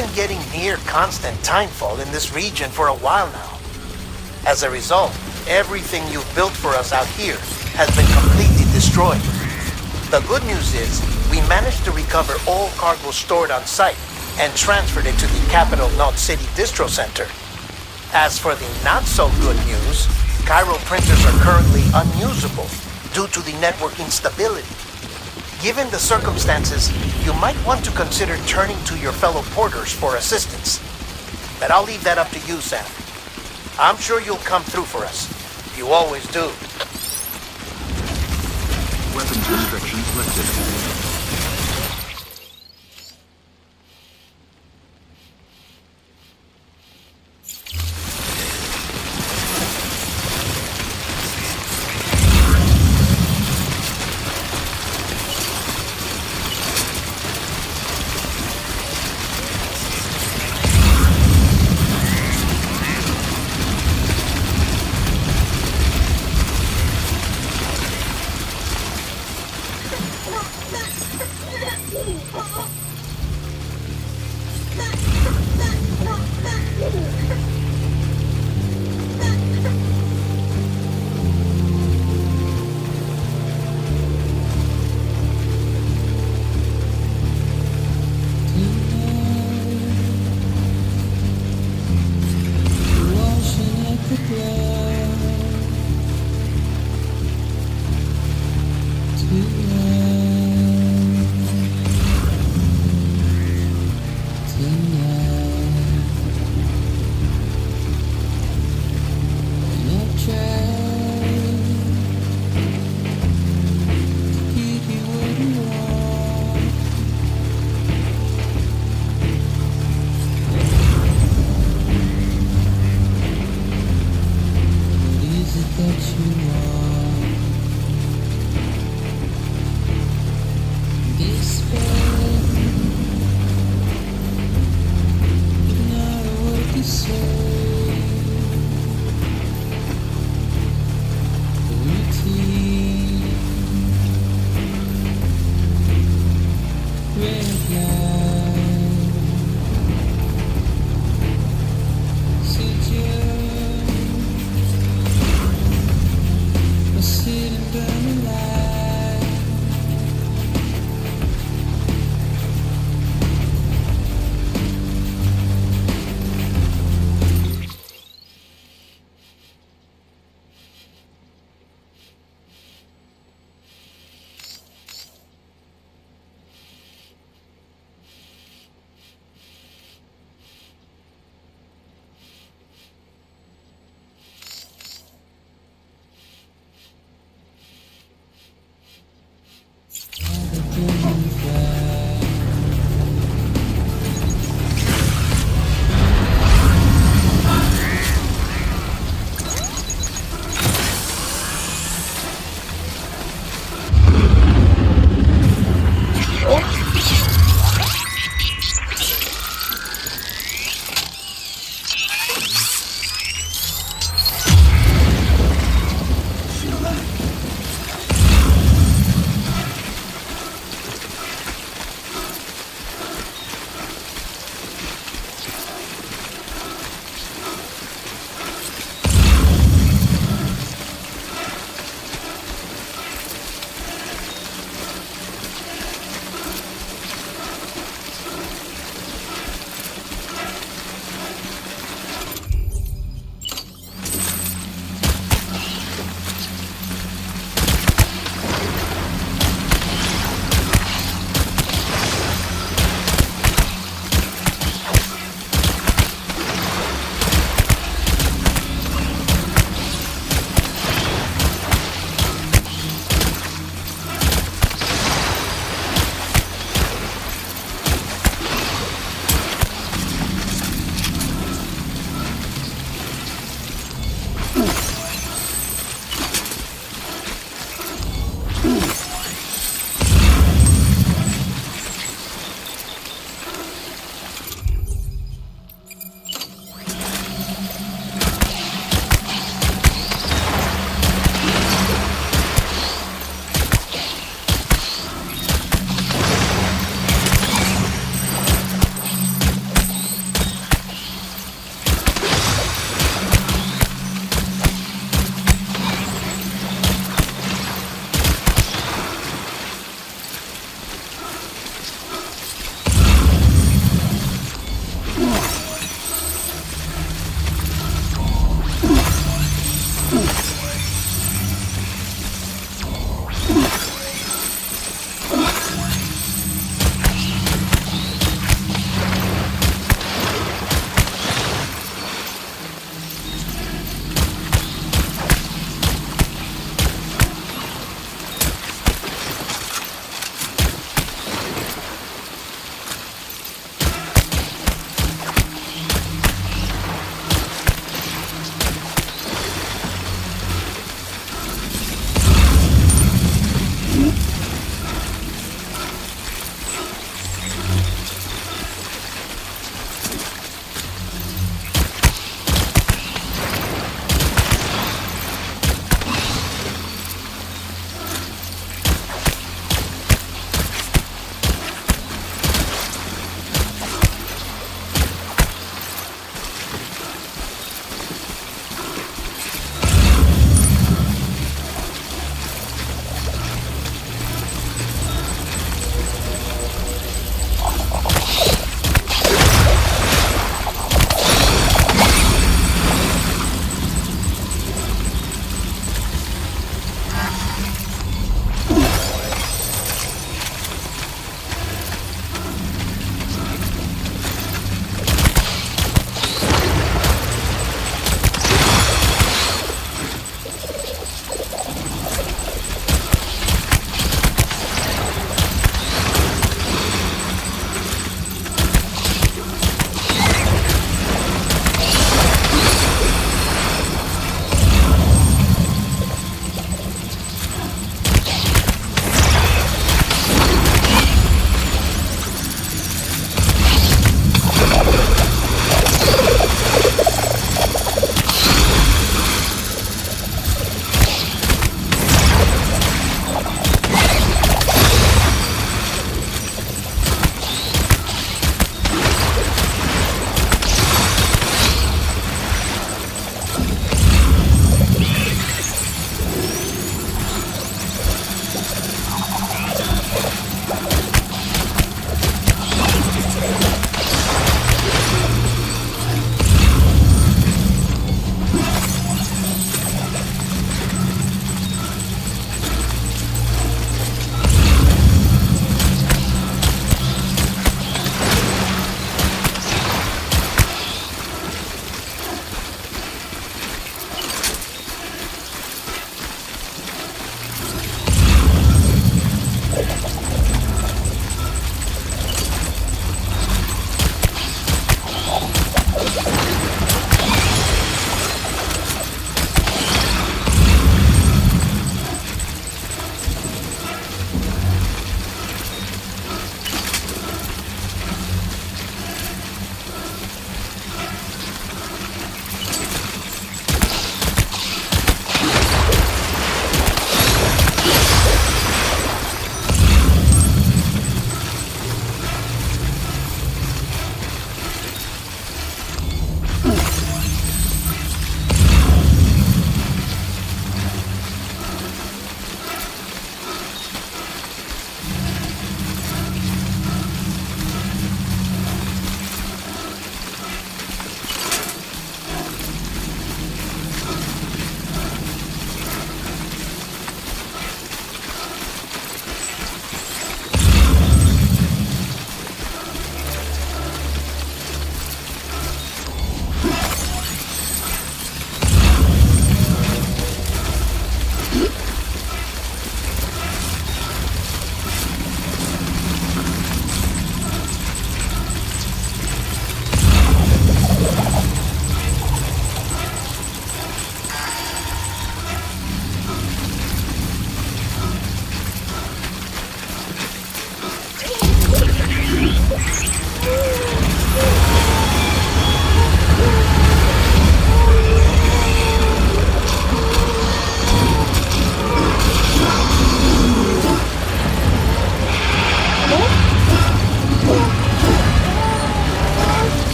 been getting near constant timefall in this region for a while now. As a result, everything you've built for us out here has been completely destroyed. The good news is, we managed to recover all cargo stored on site and transferred it to the Capital Knot City Distro Center. As for the not-so-good news, Cairo printers are currently unusable due to the network instability. Given the circumstances, you might want to consider turning to your fellow porters for assistance. But I'll leave that up to you, Sam. I'm sure you'll come through for us. You always do. Weapons restrictions lifted.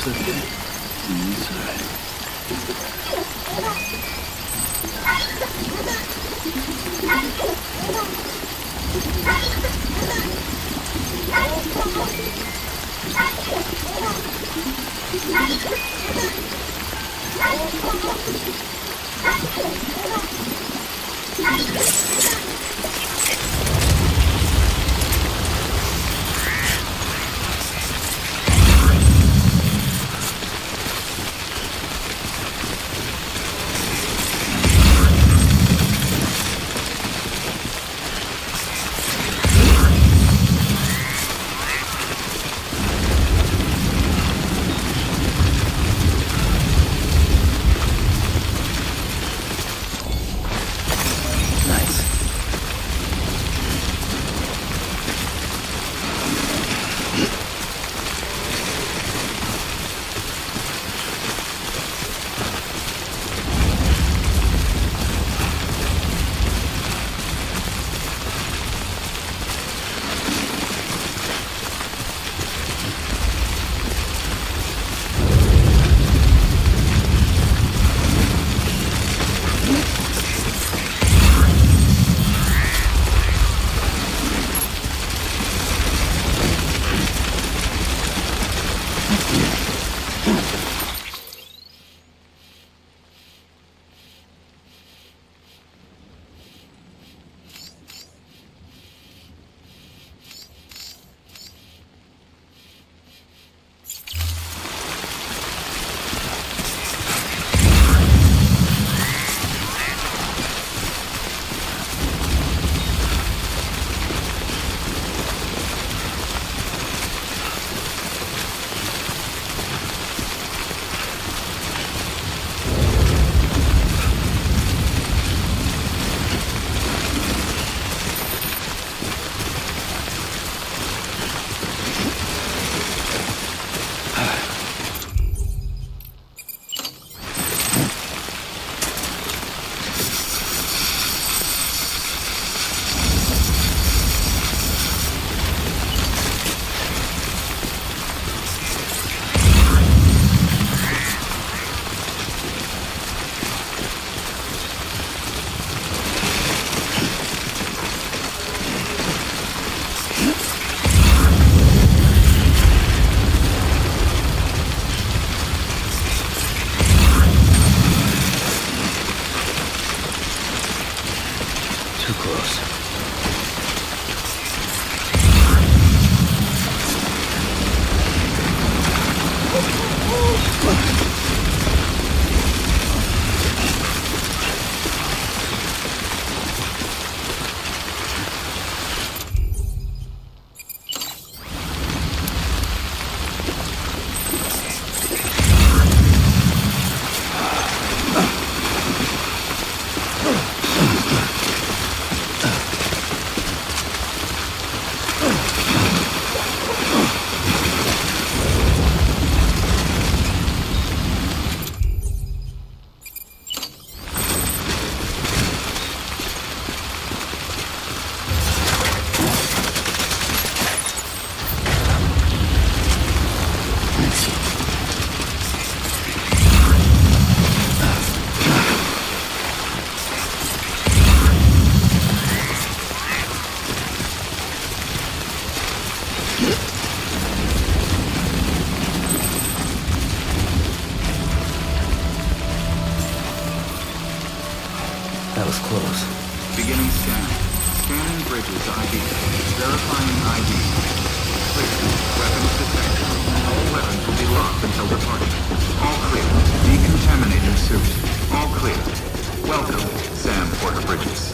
second. Inside. Too close. That was close. Beginning scan. Scanning bridges ID. Verifying ID. Clear. Weapons detected. All weapons will be locked until departure. All clear. Decontaminating suit. All clear. Welcome, Sam Porter Bridges.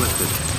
lifted.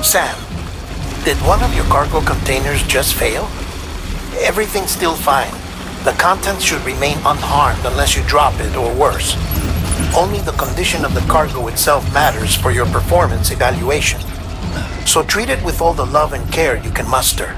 Sam, did one of your cargo containers just fail? Everything's still fine. The contents should remain unharmed unless you drop it or worse. Only the condition of the cargo itself matters for your performance evaluation. So treat it with all the love and care you can muster.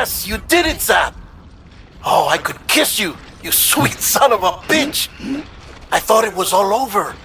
Yes, you did it, Zap! Oh, I could kiss you, you sweet son of a bitch! I thought it was all over.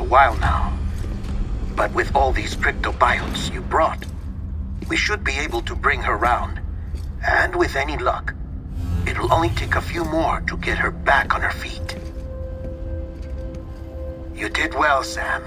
while now. But with all these cryptobiotes you brought, we should be able to bring her round. And with any luck, it'll only take a few more to get her back on her feet. You did well, Sam.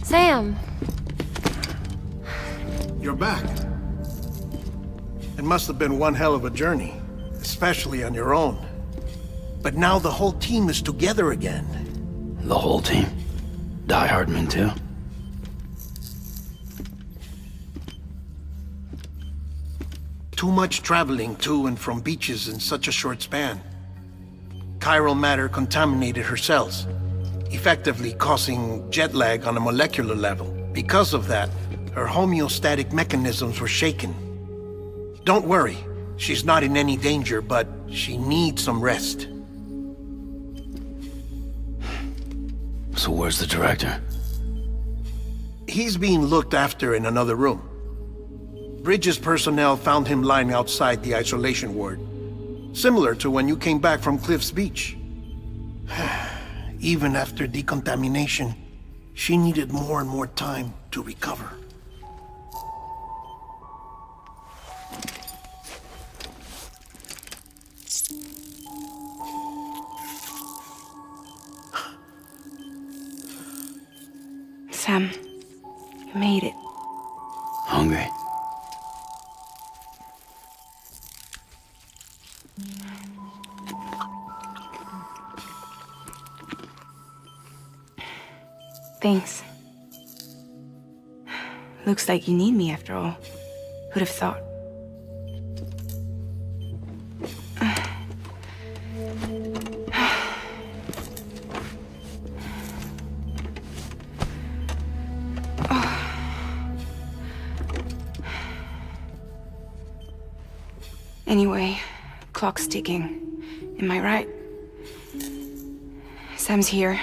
Sam! You're back. It must have been one hell of a journey, especially on your own. But now the whole team is together again. The whole team? Die Hardman too? Too much traveling to and from beaches in such a short span. Chiral matter contaminated her cells, effectively causing jet lag on a molecular level. Because of that, her homeostatic mechanisms were shaken. Don't worry, she's not in any danger, but she needs some rest. So where's the director? He's being looked after in another room. Bridges personnel found him lying outside the isolation ward, similar to when you came back from Cliff's Beach. Even after decontamination, she needed more and more time to recover. Sam, you made it. Hungry? Thanks. Looks like you need me after all. Who'd have thought? Anyway, clock's ticking. Am I right? Sam's here.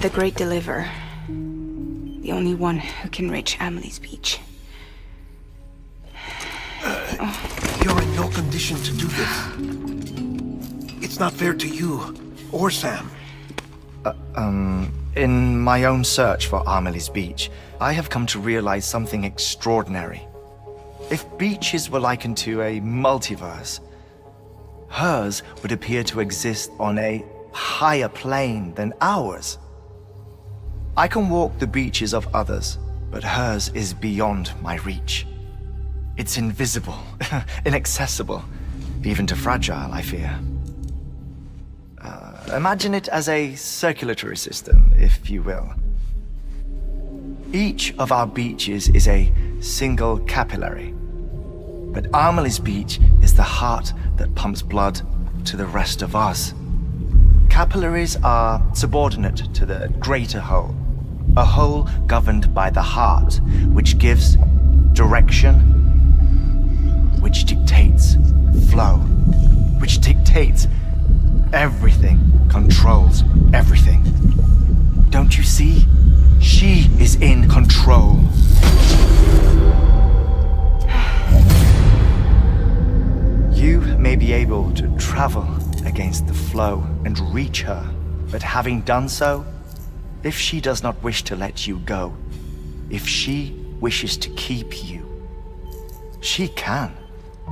The Great Deliverer. The only one who can reach Amelie's Beach. You're in no condition to do this. It's not fair to you, or Sam. In my own search for Amelie's Beach, I have come to realize something extraordinary. If beaches were likened to a multiverse, hers would appear to exist on a higher plane than ours. I can walk the beaches of others, but hers is beyond my reach. It's invisible, inaccessible, even to fragile, I fear. Imagine it as a circulatory system, if you will. Each of our beaches is a single capillary, but Amelie's Beach is the heart that pumps blood to the rest of us. Capillaries are subordinate to the greater whole, a whole governed by the heart, which gives direction, which dictates flow, which dictates everything, controls everything. Don't you see? She is in control. You may be able to travel against the flow and reach her, but having done so, if she does not wish to let you go, if she wishes to keep you, she can.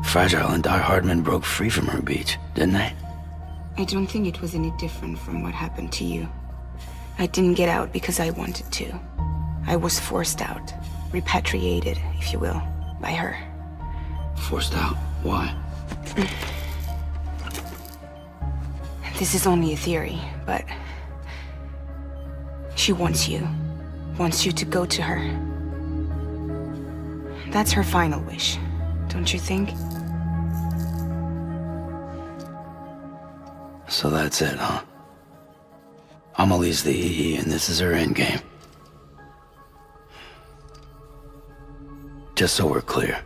Fragile and Die Hardman broke free from her beach, didn't they? I don't think it was any different from what happened to you. I didn't get out because I wanted to. I was forced out, repatriated, if you will, by her. Forced out? Why? This is only a theory, but She wants you. Wants you to go to her. That's her final wish, don't you think? So that's it, huh? Amelie's the EE and this is her endgame. Just so we're clear,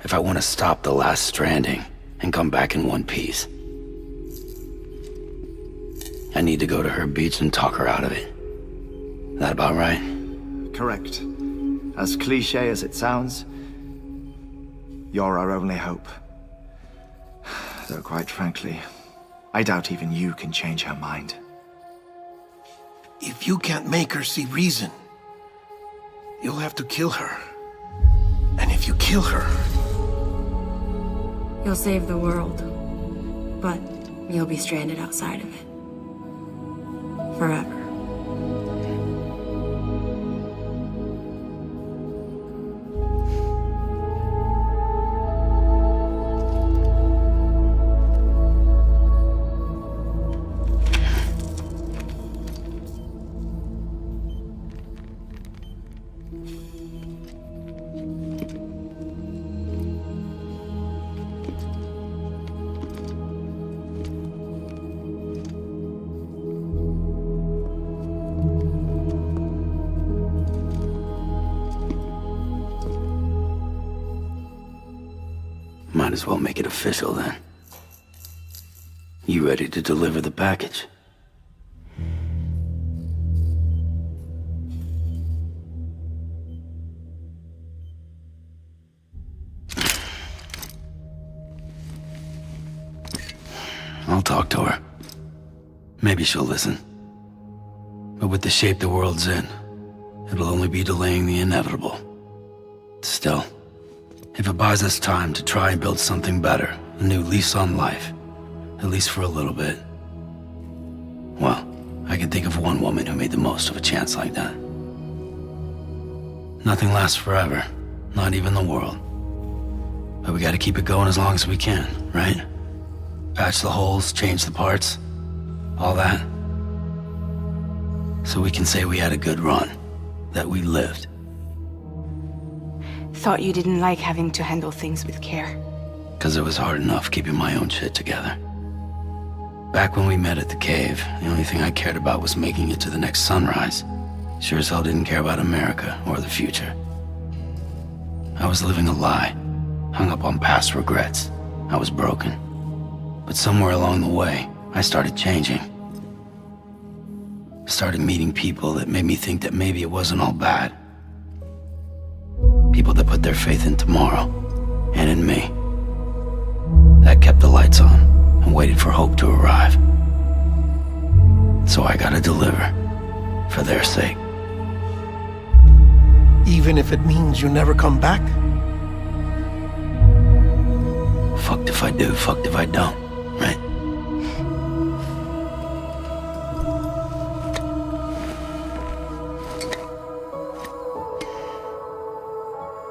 if I want to stop the last Stranding and come back in one piece, I need to go to her beach and talk her out of it. That about right? Correct. As cliché as it sounds, you're our only hope. Though quite frankly, I doubt even you can change her mind. If you can't make her see reason, you'll have to kill her. And if you kill her... You'll save the world, but you'll be stranded outside of it. Forever. Might as well make it official then. You ready to deliver the package? I'll talk to her. Maybe she'll listen. But with the shape the world's in, it'll only be delaying the inevitable. Still, if it buys us time to try and build something better, a new lease on life, at least for a little bit, well, I can think of one woman who made the most of a chance like that. Nothing lasts forever, not even the world. But we gotta keep it going as long as we can, right? Patch the holes, change the parts, all that. So we can say we had a good run, that we lived. Thought you didn't like having to handle things with care. 'Cause it was hard enough keeping my own shit together. Back when we met at the cave, the only thing I cared about was making it to the next sunrise. Sure as hell didn't care about America or the future. I was living a lie, hung up on past regrets. I was broken. But somewhere along the way, I started changing. Started meeting people that made me think that maybe it wasn't all bad. People that put their faith in tomorrow, and in me. That kept the lights on, and waited for hope to arrive. So I gotta deliver, for their sake. Even if it means you never come back? Fucked if I do, fucked if I don't, right?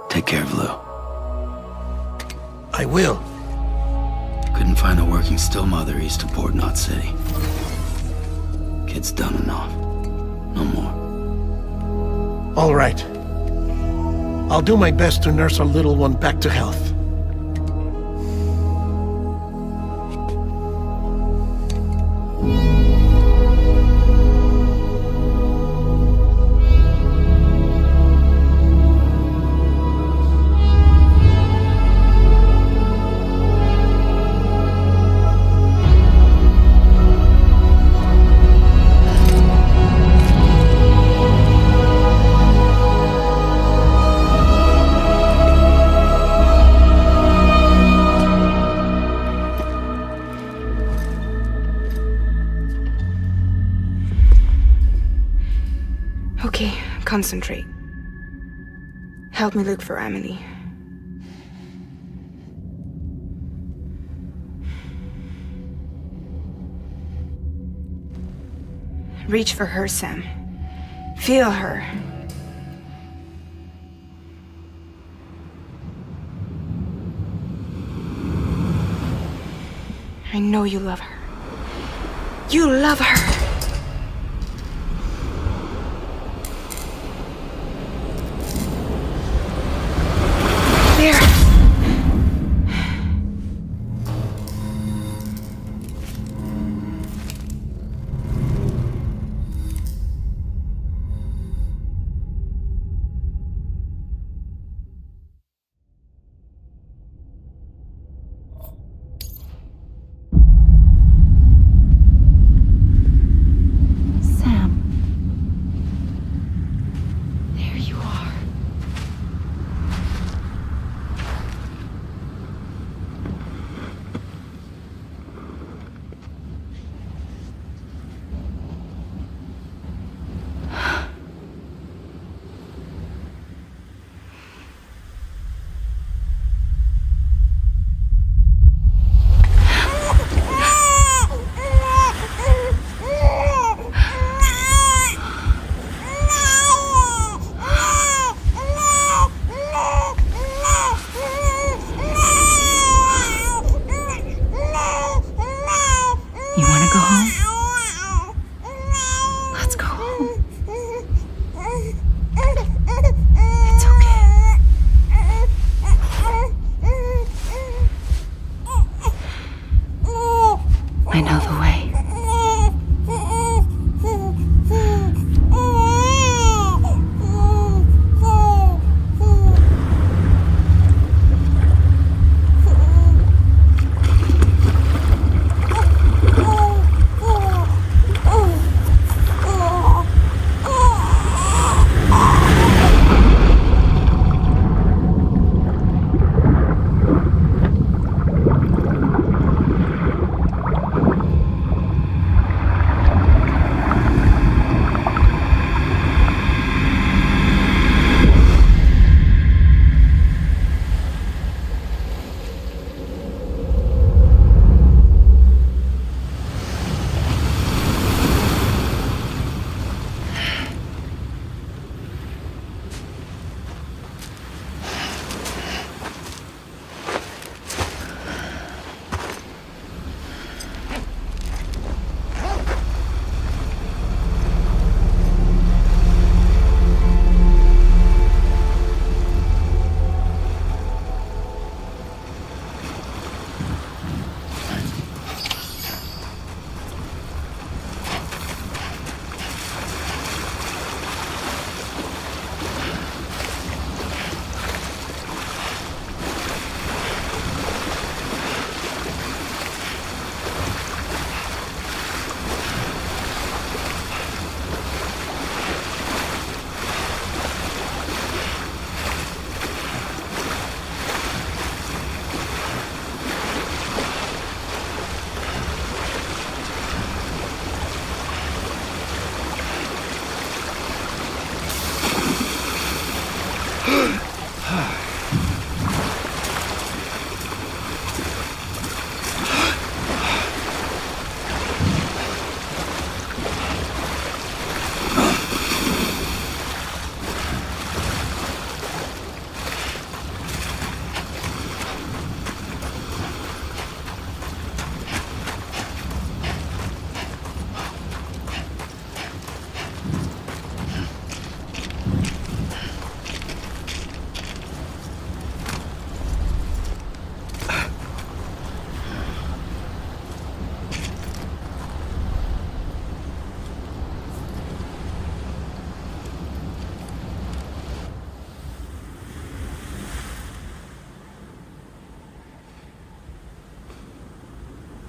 Take care of Lou. I will. Couldn't find a working still mother east of Port Knot City. Kid's done enough. No more. All right. I'll do my best to nurse our little one back to health. Okay, concentrate. Help me look for Amelie. Reach for her, Sam. Feel her. I know you love her. You love her!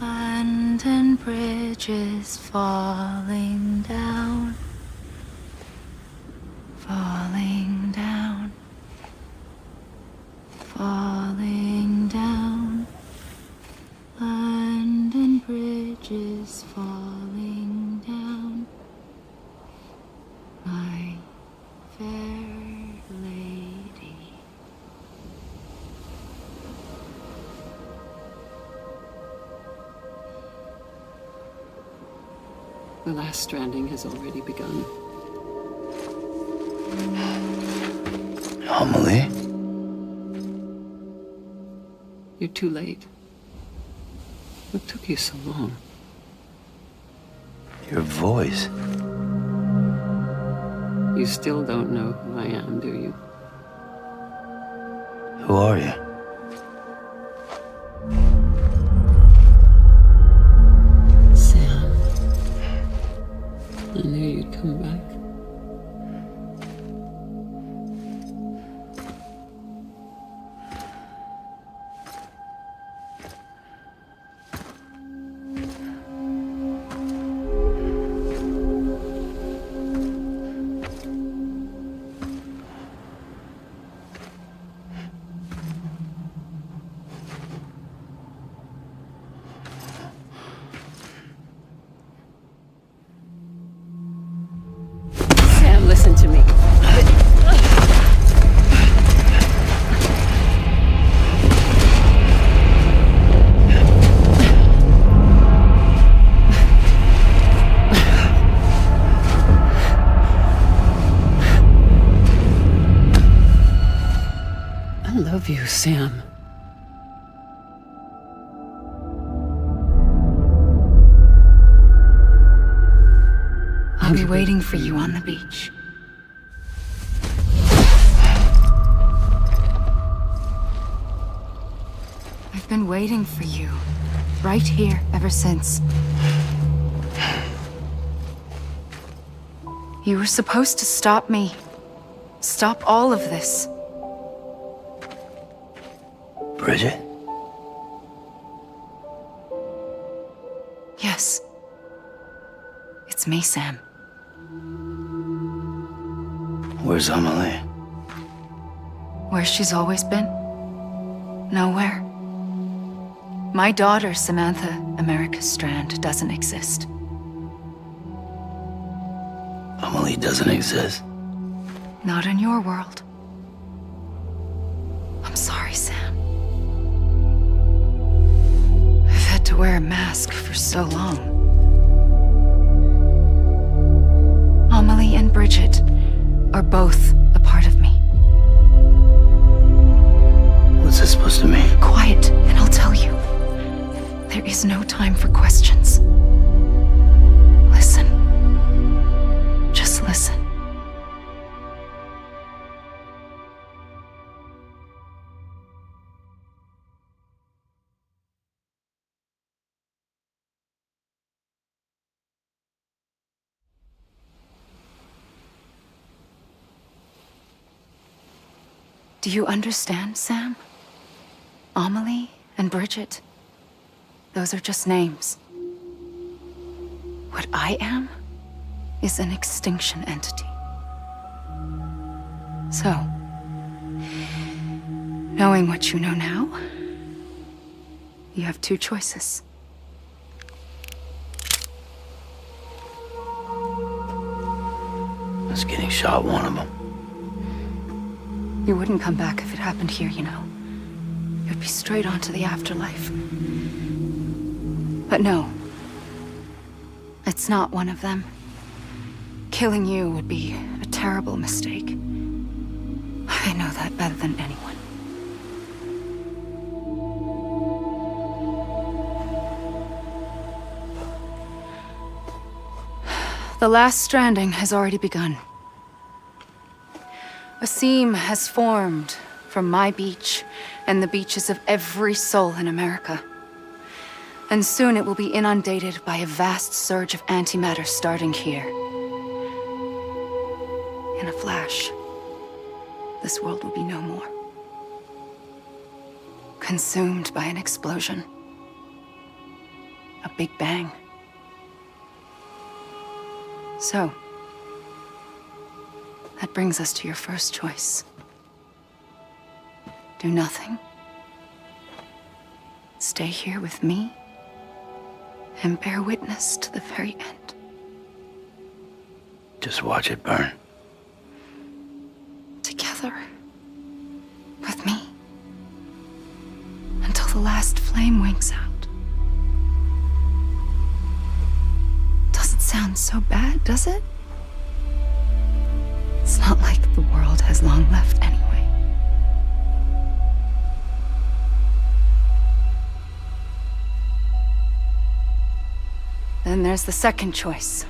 London Bridge is falling down, falling down, falling down. London Bridge is falling down, my fair lady. The last stranding has already begun. Amelie? You're too late. What took you so long? Your voice. You still don't know who I am, do you? Who are you? Sam. I knew you'd come back. Sam, listen to me. I love you, Sam. I'll be waiting for you on the beach. I've been waiting for you, right here, ever since. You were supposed to stop me. Stop all of this. Bridget? Yes. It's me, Sam. Where's Amelie? Where she's always been? Nowhere. My daughter, Samantha America Strand, doesn't exist. Amelie doesn't exist. Not in your world. I'm sorry, Sam. I've had to wear a mask for so long. Amelie and Bridget are both a part of me. What's this supposed to mean? Quiet, and I'll tell you. There is no time for questions. Listen. Just listen. Do you understand, Sam? Amelie and Bridget, those are just names. What I am is an extinction entity. So, knowing what you know now, you have two choices. Is getting shot one of them? You wouldn't come back if it happened here, you know. You'd be straight on to the afterlife. But no. It's not one of them. Killing you would be a terrible mistake. I know that better than anyone. The last stranding has already begun. A seam has formed from my beach and the beaches of every soul in America. And soon it will be inundated by a vast surge of antimatter starting here. In a flash, this world will be no more. Consumed by an explosion. A big bang. So, that brings us to your first choice. Do nothing. Stay here with me and bear witness to the very end. Just watch it burn. Together. With me. Until the last flame winks out. Doesn't sound so bad, does it? It's not like the world has long left anyway. Then there's the second choice.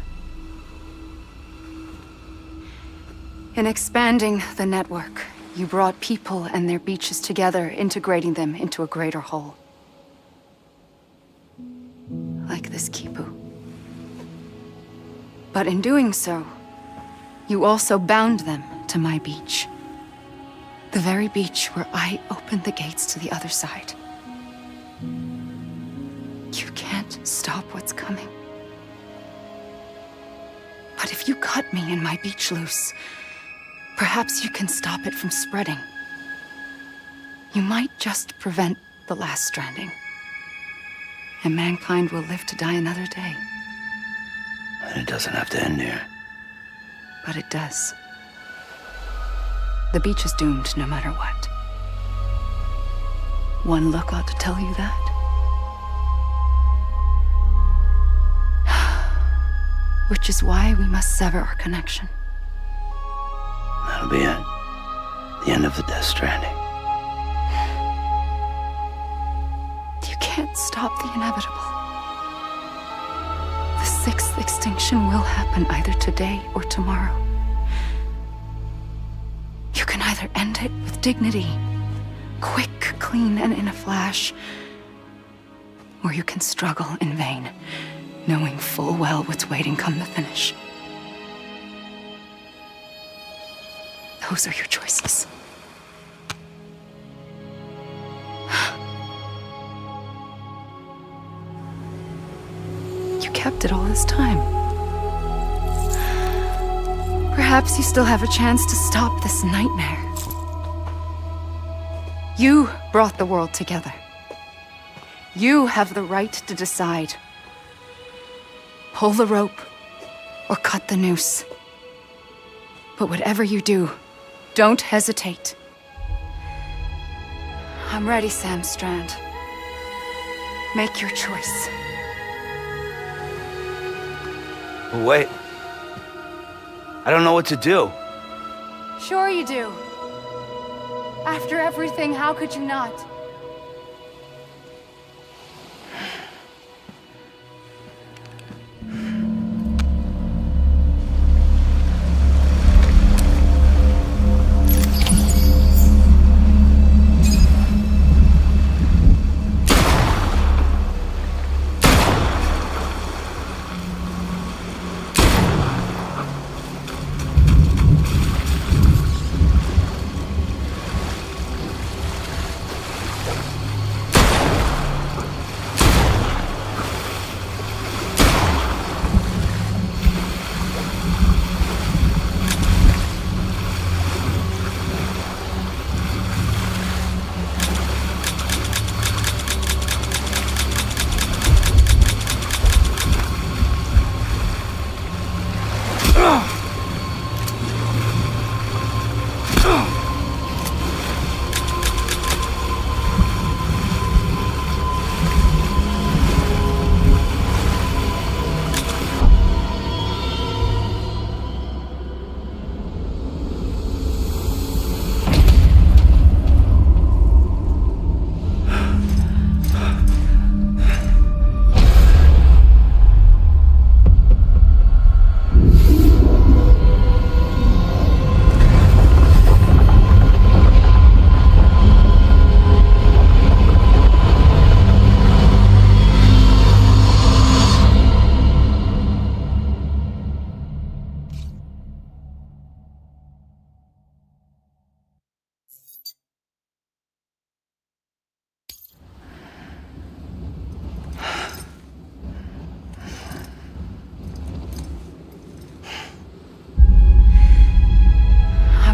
In expanding the network, you brought people and their beaches together, integrating them into a greater whole. Like this Kipu. But in doing so, you also bound them to my beach. The very beach where I opened the gates to the other side. You can't stop what's coming. But if you cut me and my beach loose, perhaps you can stop it from spreading. You might just prevent the last stranding. And mankind will live to die another day. And it doesn't have to end here. But it does. The beach is doomed no matter what. One look ought to tell you that. Which is why we must sever our connection. That'll be it. The end of the Death Stranding. You can't stop the inevitable. The sixth extinction will happen either today or tomorrow. You can either end it with dignity, quick, clean, and in a flash, or you can struggle in vain, knowing full well what's waiting come the finish. Those are your choices. You kept it all this time. Perhaps you still have a chance to stop this nightmare. You brought the world together. You have the right to decide. Pull the rope or cut the noose. But whatever you do, don't hesitate. I'm ready, Sam Strand. Make your choice. Wait. I don't know what to do. Sure you do. After everything, how could you not?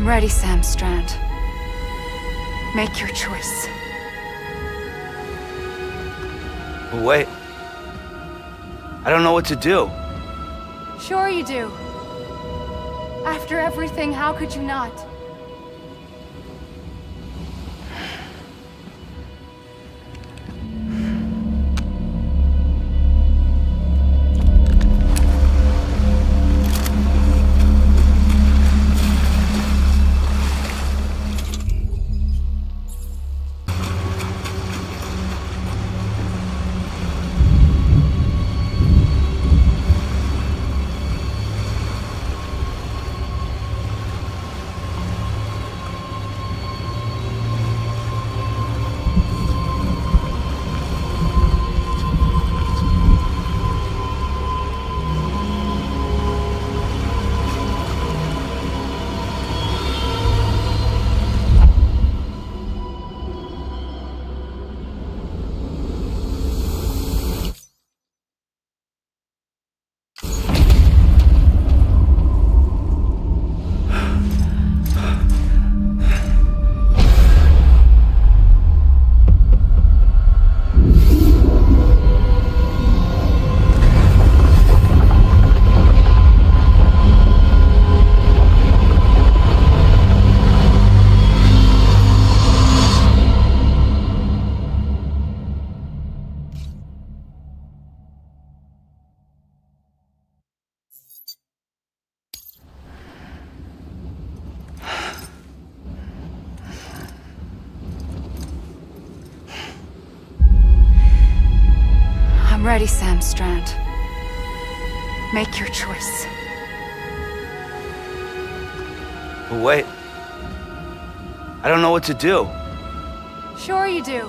I'm ready, Sam Strand. Make your choice. But wait. I don't know what to do. Sure you do. After everything, how could you not? I'm ready, Sam Strand. Make your choice. But wait. I don't know what to do. Sure you do.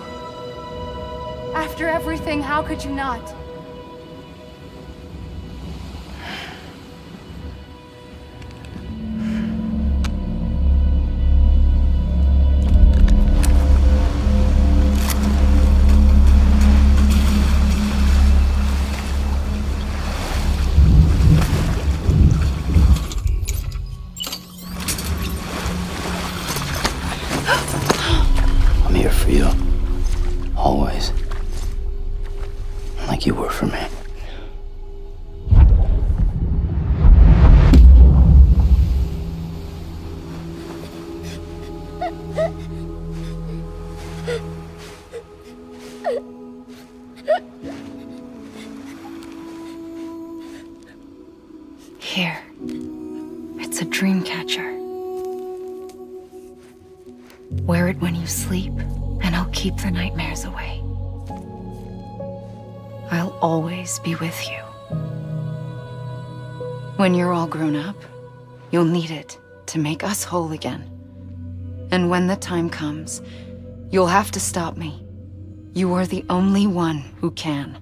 After everything, how could you not? I'm here for you. Always. Like you were for me. Here. It's a dream catcher. Wear it when you sleep, and I'll keep the nightmares away. I'll always be with you. When you're all grown up, you'll need it to make us whole again. And when the time comes, you'll have to stop me. You are the only one who can.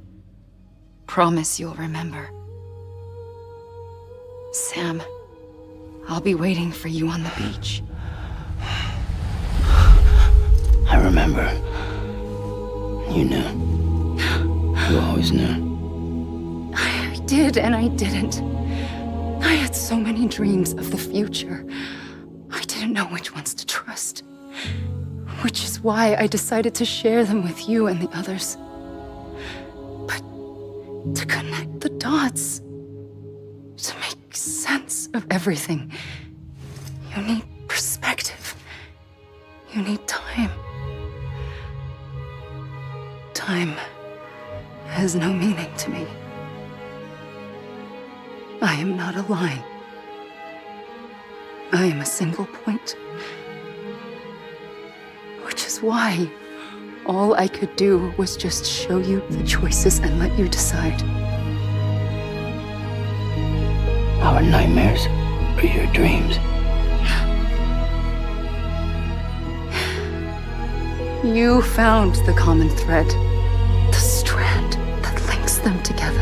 Promise you'll remember. Sam, I'll be waiting for you on the beach. I remember. You knew. You always knew. I did and I didn't. I had so many dreams of the future. I didn't know which ones to trust. Which is why I decided to share them with you and the others. But to connect the dots, to make sense of everything, you need perspective. You need time. Time has no meaning to me. I am not a line. I am a single point. Which is why all I could do was just show you the choices and let you decide. Our nightmares or your dreams? You found the common thread, the strand that links them together.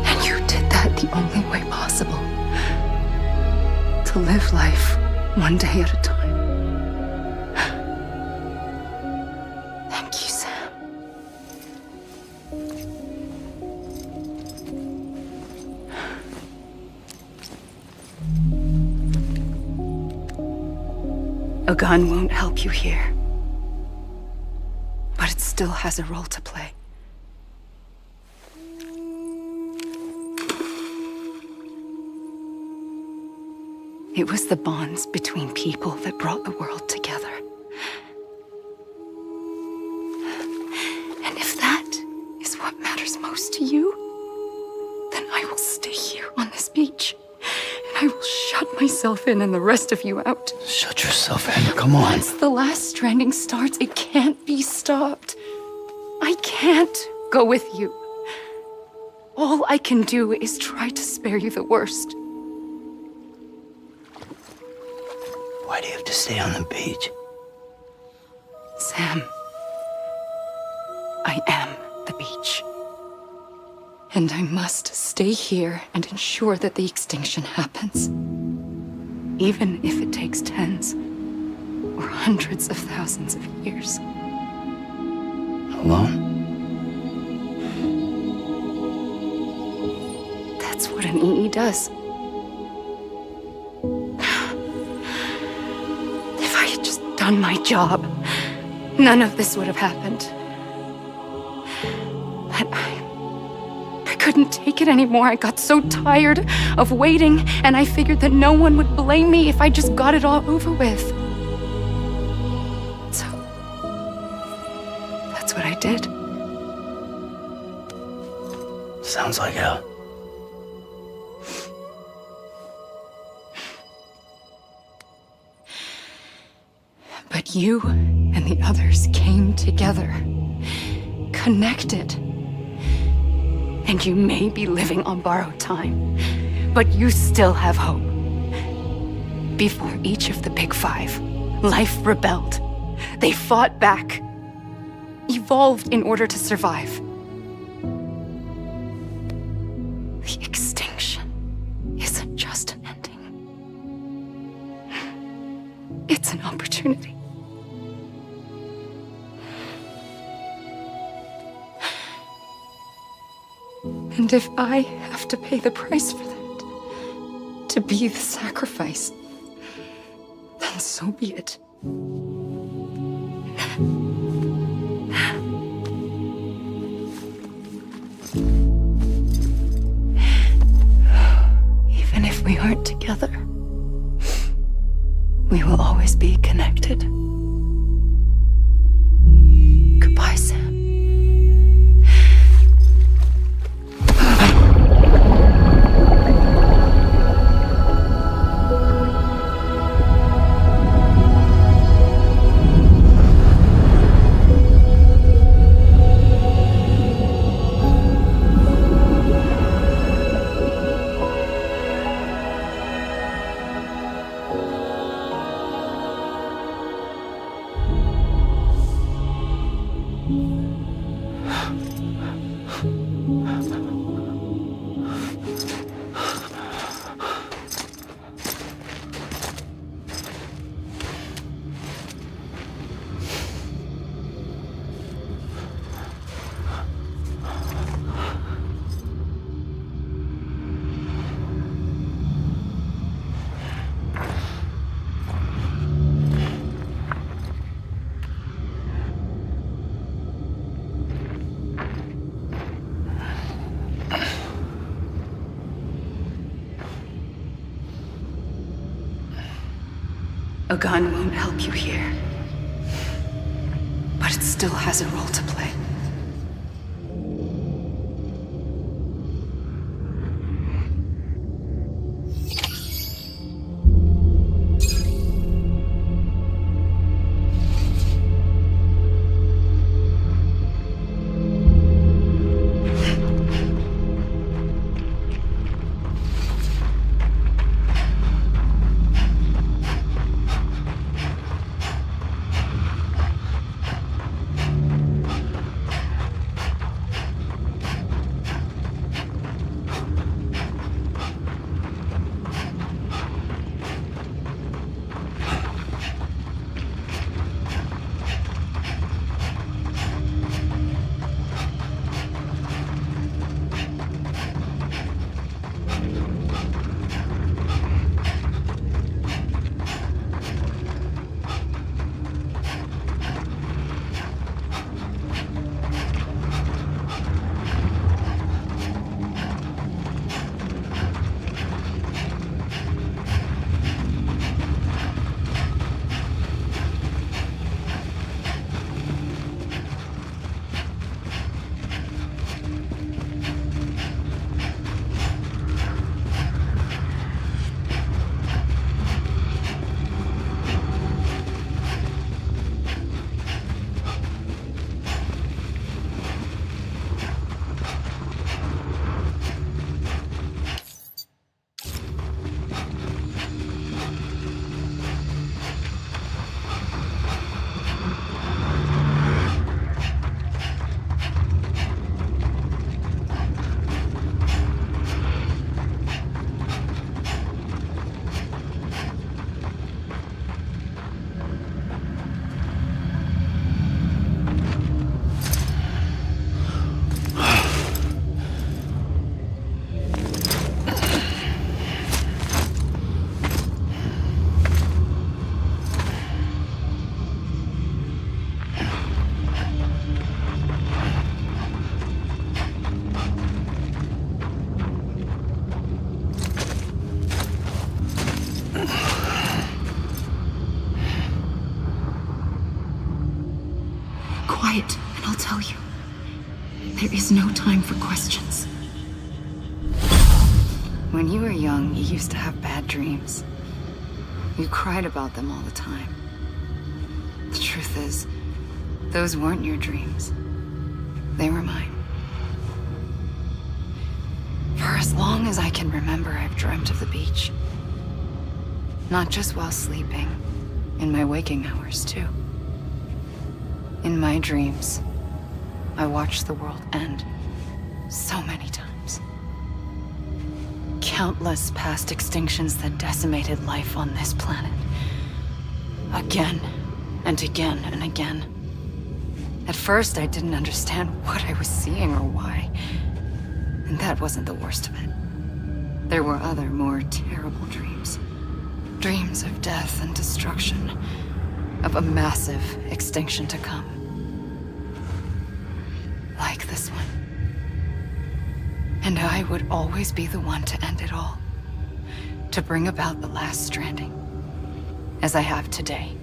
And you did that the only way possible. To live life one day at a time. Thank you, Sam. A gun won't help you here. But it still has a role to play. It was the bonds between people that brought the world together. And if that is what matters most to you, then I will stay here on this beach. And I will shut myself in and the rest of you out. Shut yourself in. Come on. Once the last stranding starts, it can't be stopped. I can't go with you. All I can do is try to spare you the worst. Why do you have to stay on the beach? Sam, I am the beach. And I must stay here and ensure that the extinction happens. Even if it takes tens or hundreds of thousands of years. Alone? That's what an EE does. If I had just done my job, none of this would have happened. But I couldn't take it anymore. I got so tired of waiting, and I figured that no one would blame me if I just got it all over with. So, that's what I did. Sounds like hell. But you and the others came together, connected. And you may be living on borrowed time, but you still have hope. Before each of the Big Five, life rebelled. They fought back, evolved in order to survive. The extinction isn't just an ending. It's an opportunity. And if I have to pay the price for that, to be the sacrifice, then so be it. Even if we aren't together, we will always be connected. Goodbye, Sam. A gun won't help you here, but it still has a role to play. quiet, and I'll tell you. There is no time for questions. When you were young, you used to have bad dreams. You cried about them all the time. The truth is, those weren't your dreams. They were mine. For as long as I can remember, I've dreamt of the beach. Not just while sleeping, in my waking hours too. In my dreams, I watched the world end so many times. Countless past extinctions that decimated life on this planet. Again, and again, and again. At first, I didn't understand what I was seeing or why. And that wasn't the worst of it. There were other, more terrible dreams. Dreams of death and destruction. Of a massive extinction to come. Like this one. And I would always be the one to end it all. To bring about the last stranding. As I have today.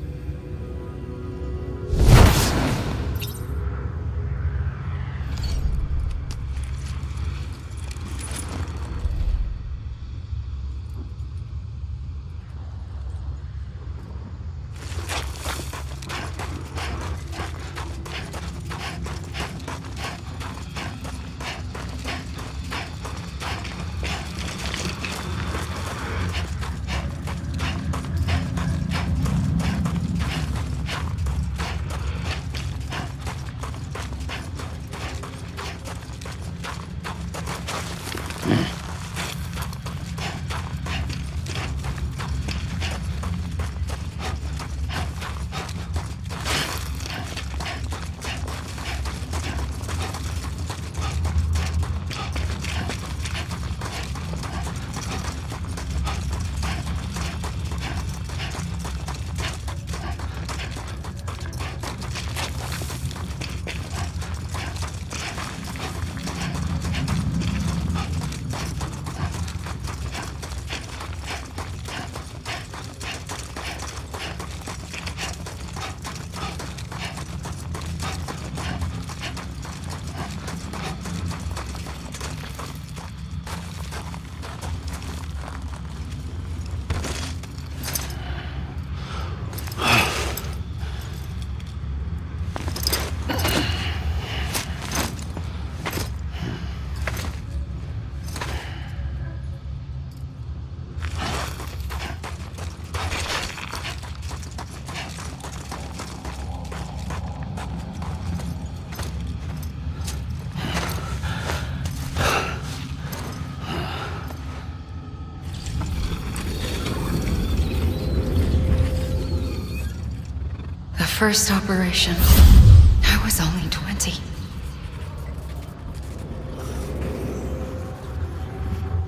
First operation, I was only 20.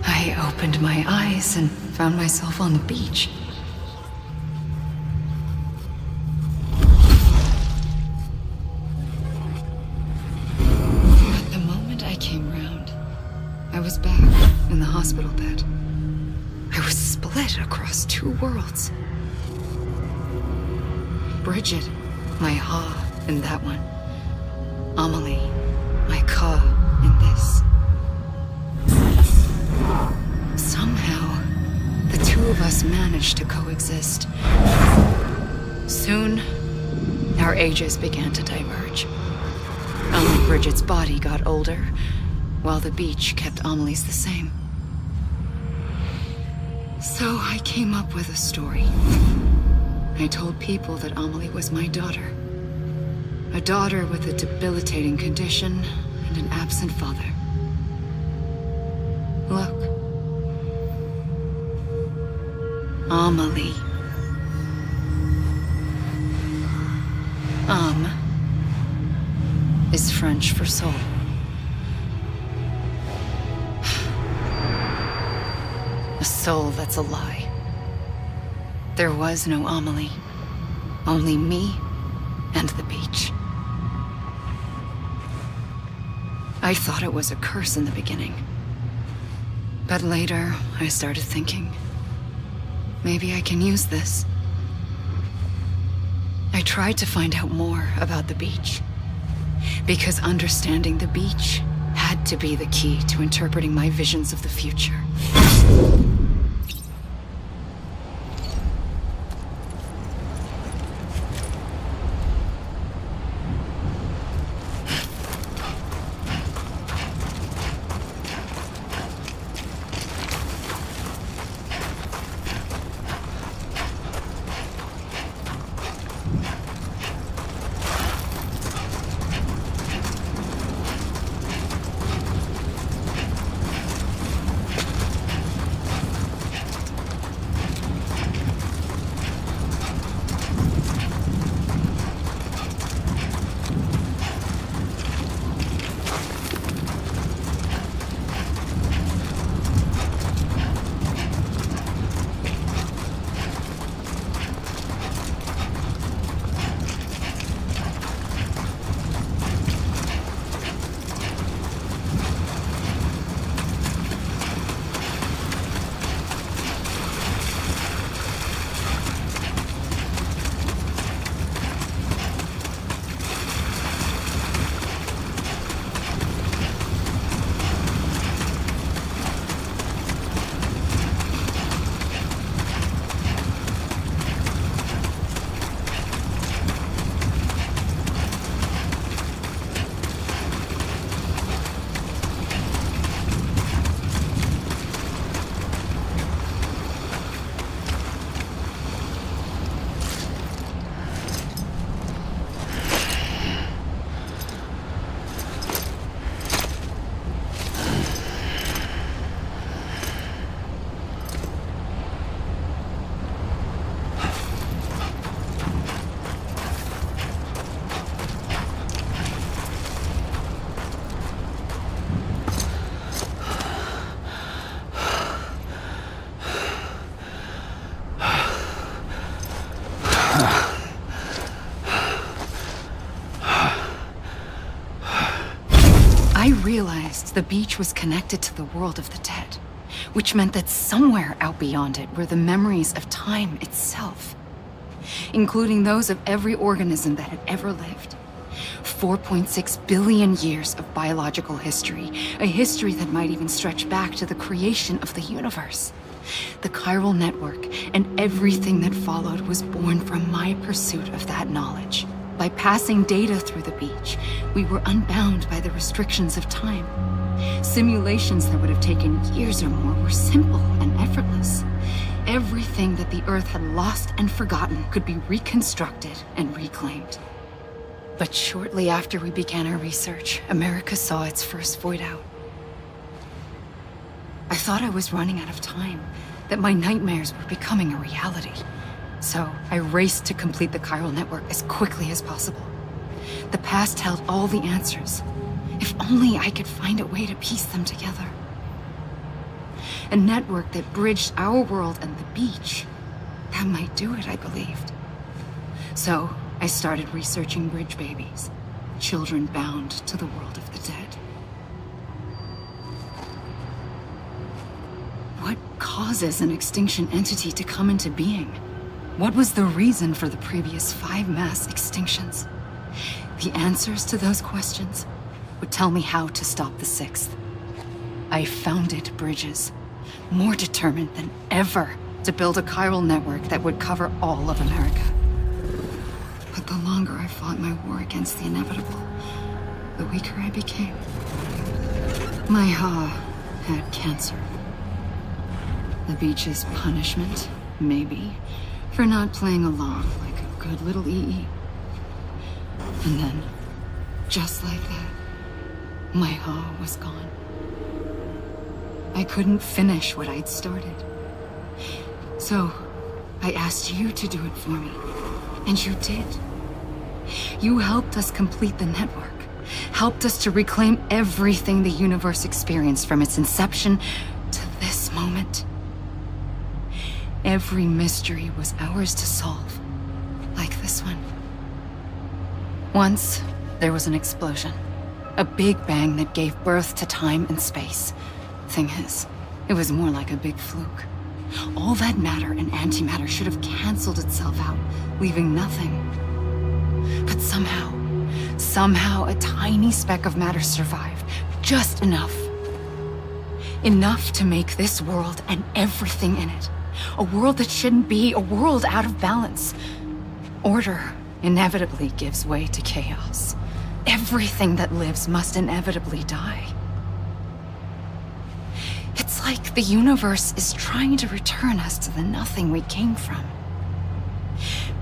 I opened my eyes and found myself on the beach. But the moment I came round, I was back in the hospital bed. I was split across two worlds. Bridget, my Ha in that one. Amelie, my Ka in this. Somehow, the two of us managed to coexist. Soon, our ages began to diverge. Only Bridget's body got older, while the beach kept Amelie's the same. So I came up with a story. I told people that Amelie was my daughter. A daughter with a debilitating condition and an absent father. Look. Amelie. Âme is French for soul. A soul that's a lie. There was no Amelie. Only me and the beach. I thought it was a curse in the beginning. But later, I started thinking, maybe I can use this. I tried to find out more about the beach. Because understanding the beach had to be the key to interpreting my visions of the future. I realized the beach was connected to the world of the dead, which meant that somewhere out beyond it were the memories of time itself, including those of every organism that had ever lived. 4.6 billion years of biological history, a history that might even stretch back to the creation of the universe. The chiral network and everything that followed was born from my pursuit of that knowledge. By passing data through the beach, we were unbound by the restrictions of time. Simulations that would have taken years or more were simple and effortless. Everything that the Earth had lost and forgotten could be reconstructed and reclaimed. But shortly after we began our research, America saw its first void out. I thought I was running out of time, that my nightmares were becoming a reality. So I raced to complete the chiral network as quickly as possible. The past held all the answers. If only I could find a way to piece them together. A network that bridged our world and the beach. That might do it, I believed. So I started researching bridge babies, children bound to the world of the dead. What causes an extinction entity to come into being? What was the reason for the previous 5 mass extinctions? The answers to those questions would tell me how to stop the 6th. I founded bridges, more determined than ever to build a chiral network that would cover all of America. But the longer I fought my war against the inevitable, the weaker I became. My Ha had cancer. The beach's punishment, maybe, for not playing along like a good little EE. And then, just like that, my Ha was gone. I couldn't finish what I'd started. So, I asked you to do it for me, and you did. You helped us complete the network, helped us to reclaim everything the universe experienced from its inception to this moment. Every mystery was ours to solve, like this one. Once, there was an explosion. A big bang that gave birth to time and space. Thing is, it was more like a big fluke. All that matter and antimatter should have canceled itself out, leaving nothing. But somehow, somehow a tiny speck of matter survived. Just enough. Enough to make this world and everything in it a world that shouldn't be, a world out of balance. Order inevitably gives way to chaos. Everything that lives must inevitably die. It's like the universe is trying to return us to the nothing we came from.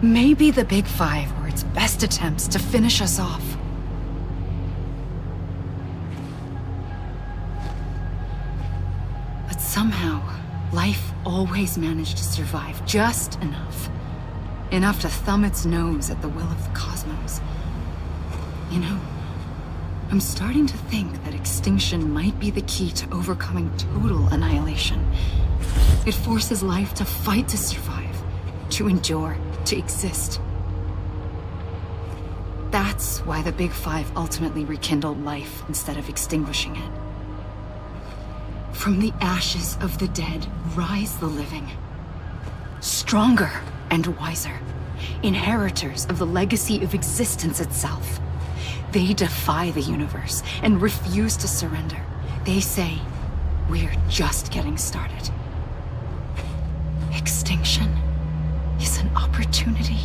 Maybe the Big Five were its best attempts to finish us off. But somehow, life always managed to survive just enough. Enough to thumb its nose at the will of the cosmos. You know, I'm starting to think that extinction might be the key to overcoming total annihilation. It forces life to fight to survive, to endure, to exist. That's why the Big Five ultimately rekindled life instead of extinguishing it. From the ashes of the dead rise the living. Stronger and wiser. Inheritors of the legacy of existence itself. They defy the universe and refuse to surrender. They say, we're just getting started. Extinction is an opportunity.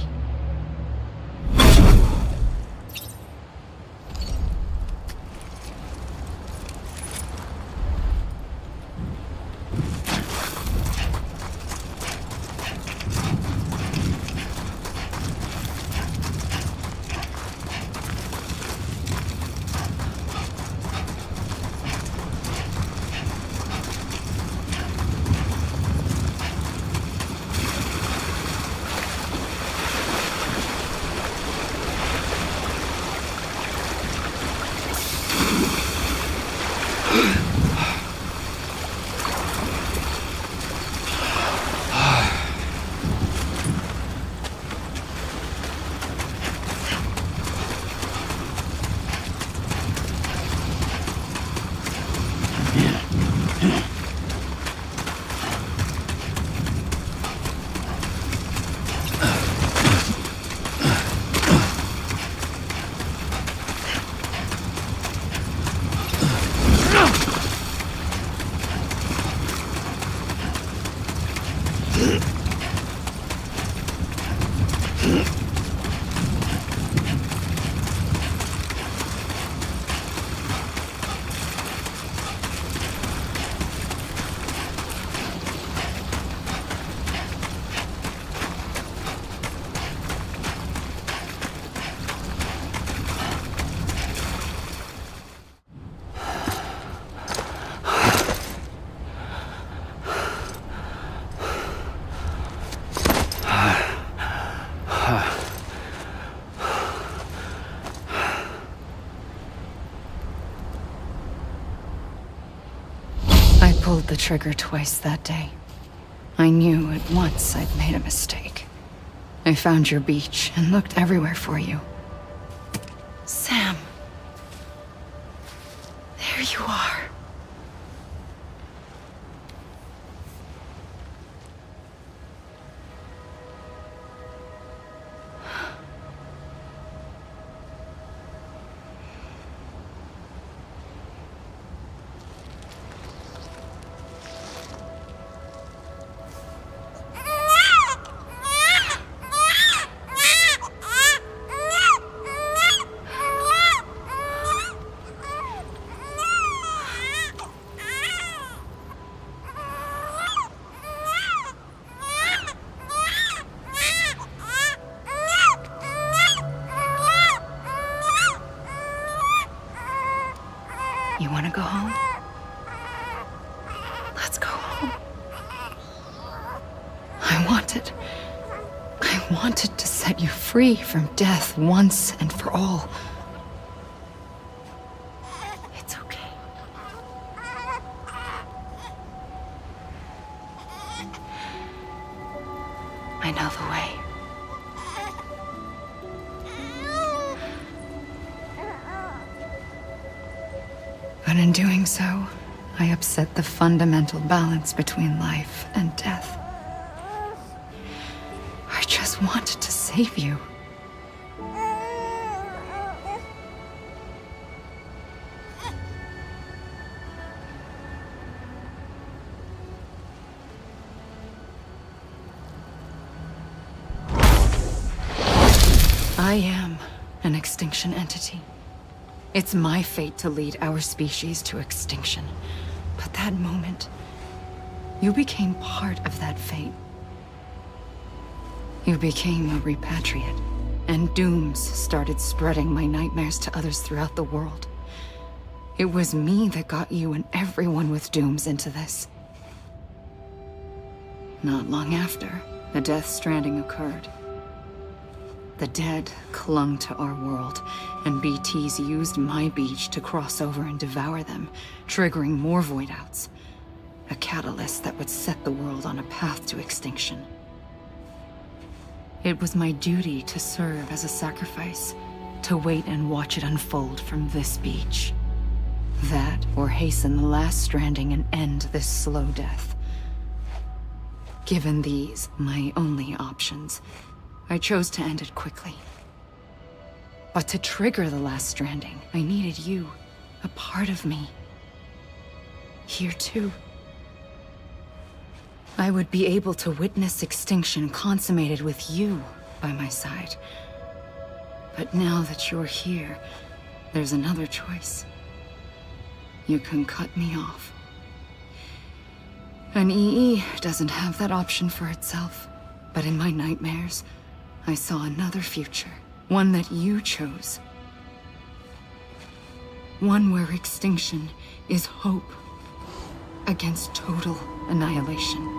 I pulled the trigger twice that day. I knew at once I'd made a mistake. I found your beach and looked everywhere for you. Sam. There you are. You want to go home? Let's go home. I wanted to set you free from death once and for all. It's okay. I know the way. But in doing so, I upset the fundamental balance between life and death. I just wanted to save you. I am an extinction entity. It's my fate to lead our species to extinction. But that moment, you became part of that fate. You became a repatriate, and dooms started spreading my nightmares to others throughout the world. It was me that got you and everyone with dooms into this. Not long after, the death stranding occurred. The dead clung to our world, and BTs used my beach to cross over and devour them, triggering more void outs. A catalyst that would set the world on a path to extinction. It was my duty to serve as a sacrifice, to wait and watch it unfold from this beach. That, or hasten the last stranding and end this slow death. Given these, my only options, I chose to end it quickly. But to trigger the last stranding, I needed you, a part of me. Here too. I would be able to witness extinction consummated with you by my side. But now that you're here, there's another choice. You can cut me off. An EE doesn't have that option for itself. But in my nightmares, I saw another future. One that you chose. One where extinction is hope against total annihilation.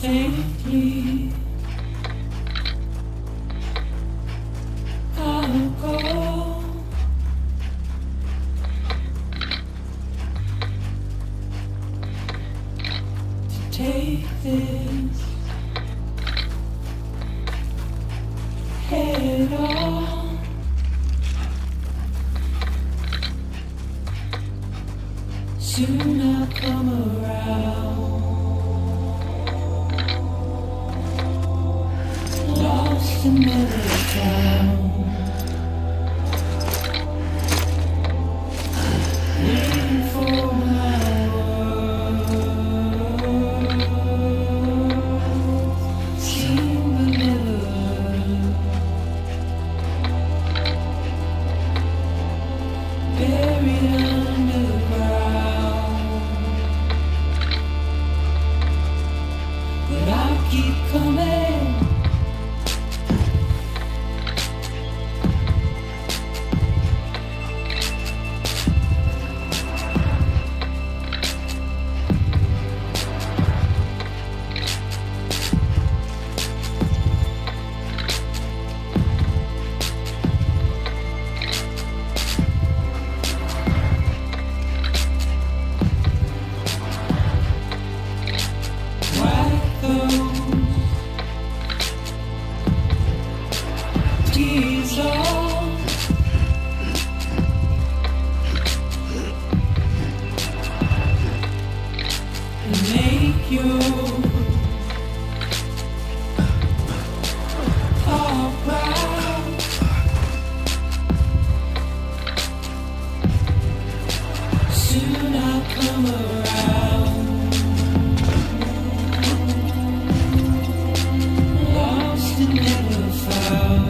Safely, I'll go. To take this head on. Soon I'll come around. Lost and never found. Waiting for my world. Seen but never heard. Buried underground. But I'll keep coming. Lost and never found.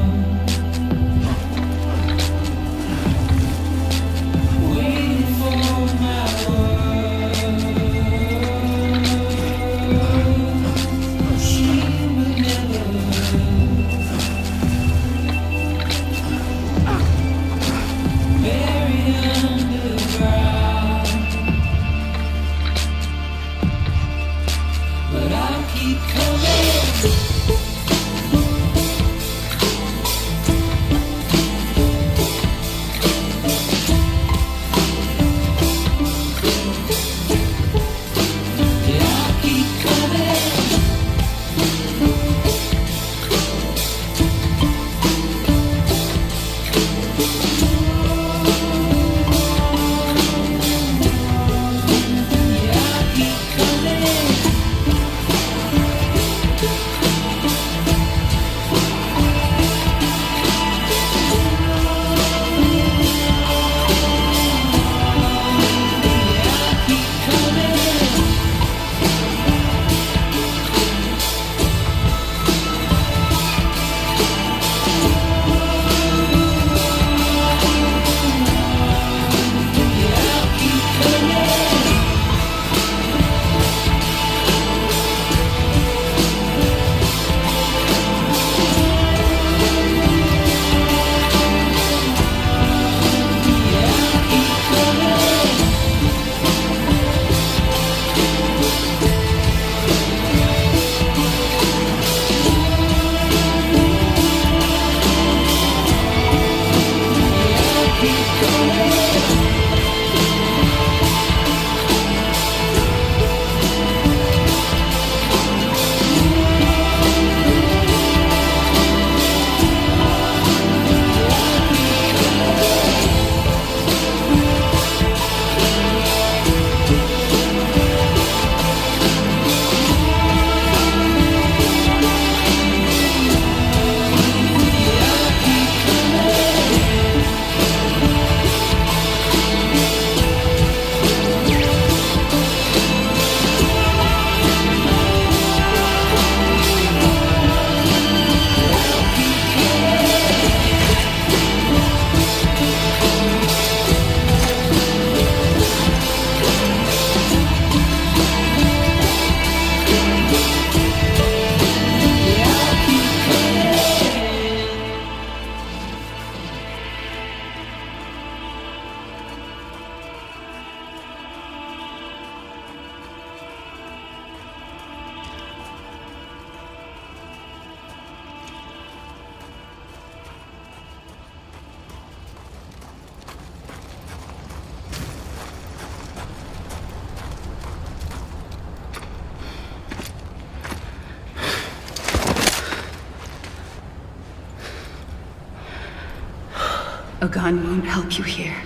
A gun won't help you here.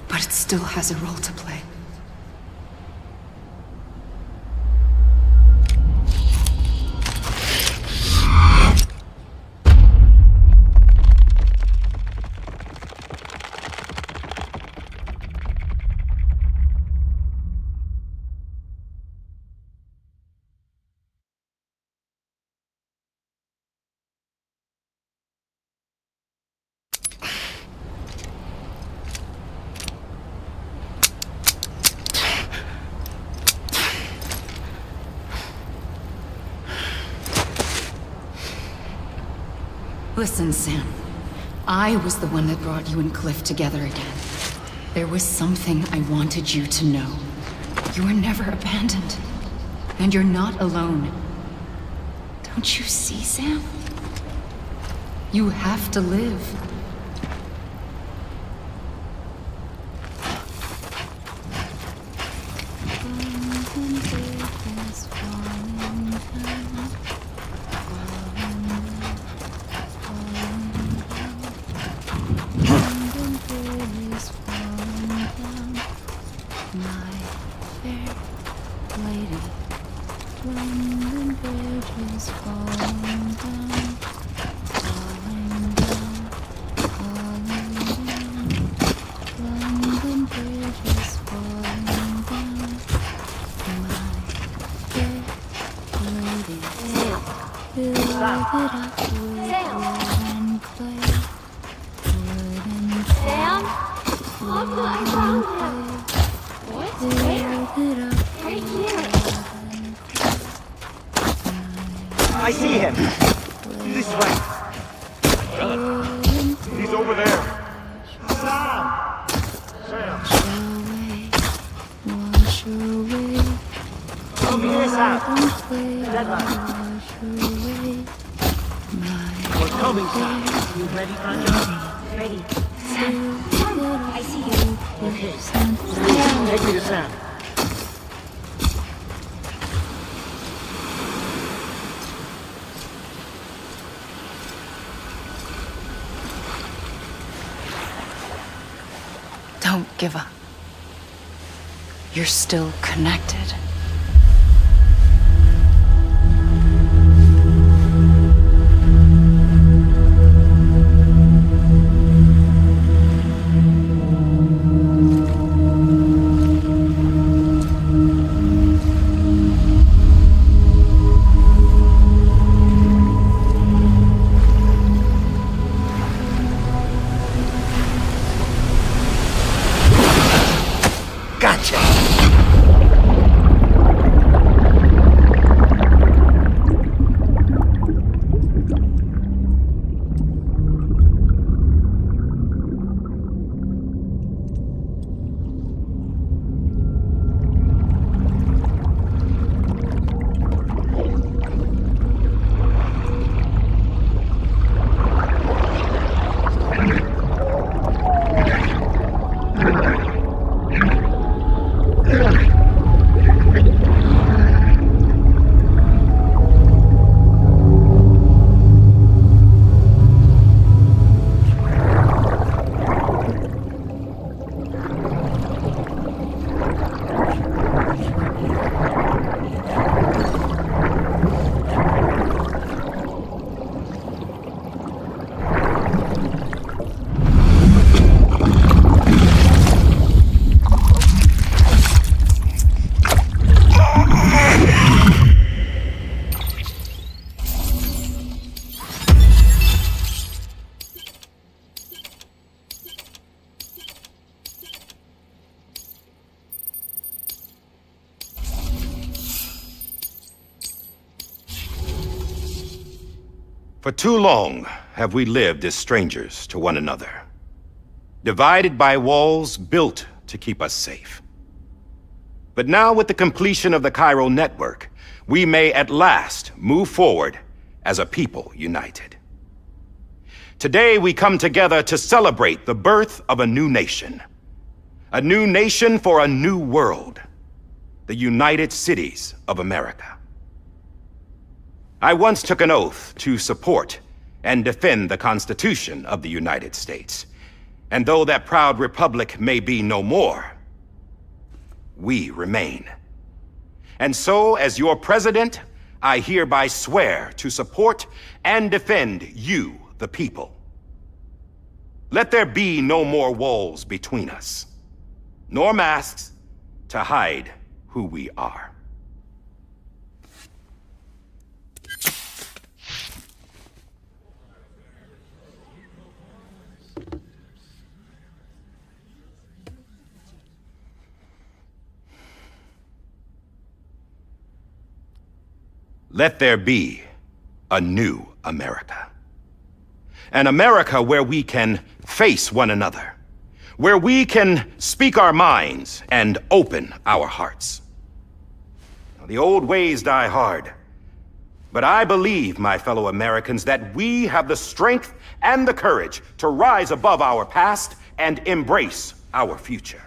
But it still has a role to play. Listen, Sam. I was the one that brought you and Cliff together again. There was something I wanted you to know. You were never abandoned. And you're not alone. Don't you see, Sam? You have to live. I see him! This way! He's over there! Sam! Over here, Sam! That way. We're coming, Sam. You ready, Anja? Ready. Sam! I see you. Okay. Take me to Sam. Don't give up. You're still connected. For too long have we lived as strangers to one another, divided by walls built to keep us safe. But now, with the completion of the chiral network, we may at last move forward as a people united. Today we come together to celebrate the birth of a new nation for a new world, the United Cities of America. I once took an oath to support and defend the Constitution of the United States. And though that proud republic may be no more, we remain. And so, as your president, I hereby swear to support and defend you, the people. Let there be no more walls between us, nor masks to hide who we are. Let there be a new America. An America where we can face one another, where we can speak our minds and open our hearts. Now, the old ways die hard, but I believe, my fellow Americans, that we have the strength and the courage to rise above our past and embrace our future.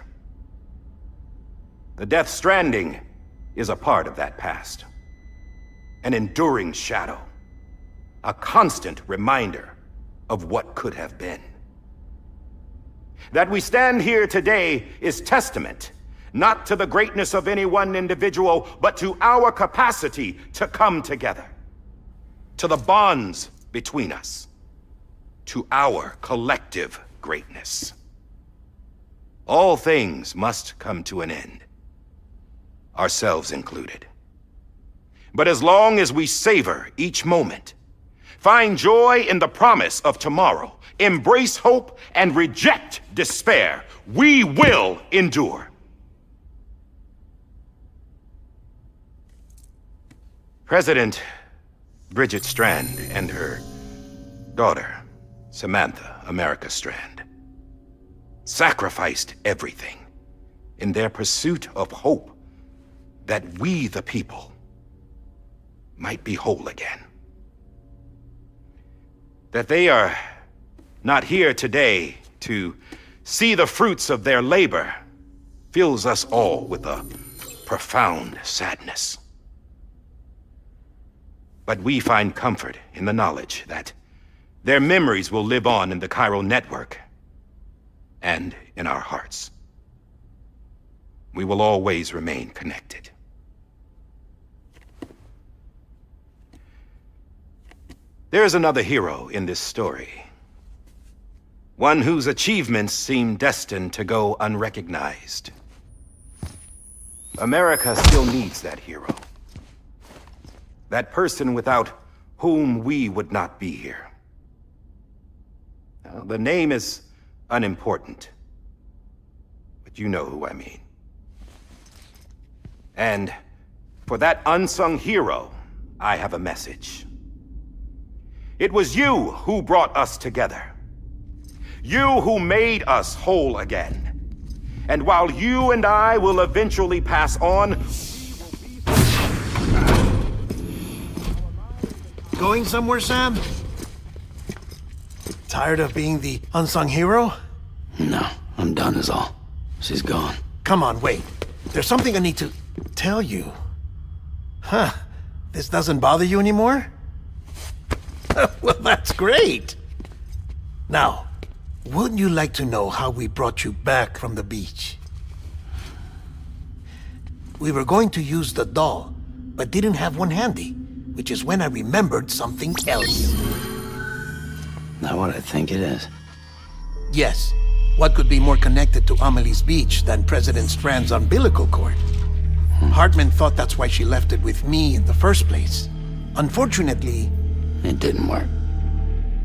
The Death Stranding is a part of that past. An enduring shadow, a constant reminder of what could have been. That we stand here today is testament, not to the greatness of any one individual, but to our capacity to come together, to the bonds between us, to our collective greatness. All things must come to an end, ourselves included. But as long as we savor each moment, find joy in the promise of tomorrow, embrace hope, and reject despair, we will endure. President Bridget Strand and her daughter, Samantha America Strand, sacrificed everything in their pursuit of hope that we, the people, might be whole again. That they are not here today to see the fruits of their labor fills us all with a profound sadness. But we find comfort in the knowledge that their memories will live on in the Chiral network and in our hearts. We will always remain connected. There is another hero in this story. One whose achievements seem destined to go unrecognized. America still needs that hero. That person without whom we would not be here. Now, the name is unimportant, but you know who I mean. And for that unsung hero, I have a message. It was you who brought us together. You who made us whole again. And while you and I will eventually pass on... Going somewhere, Sam? Tired of being the unsung hero? No, I'm done is all. She's gone. Come on, wait. There's something I need to tell you. Huh. This doesn't bother you anymore? Well, that's great. Now, wouldn't you like to know how we brought you back from the beach? We were going to use the doll, but didn't have one handy, which is when I remembered something else. Not what I think it is. Yes. What could be more connected to Amelie's beach than President Strand's umbilical cord? Hartman thought that's why she left it with me in the first place. Unfortunately... It didn't work.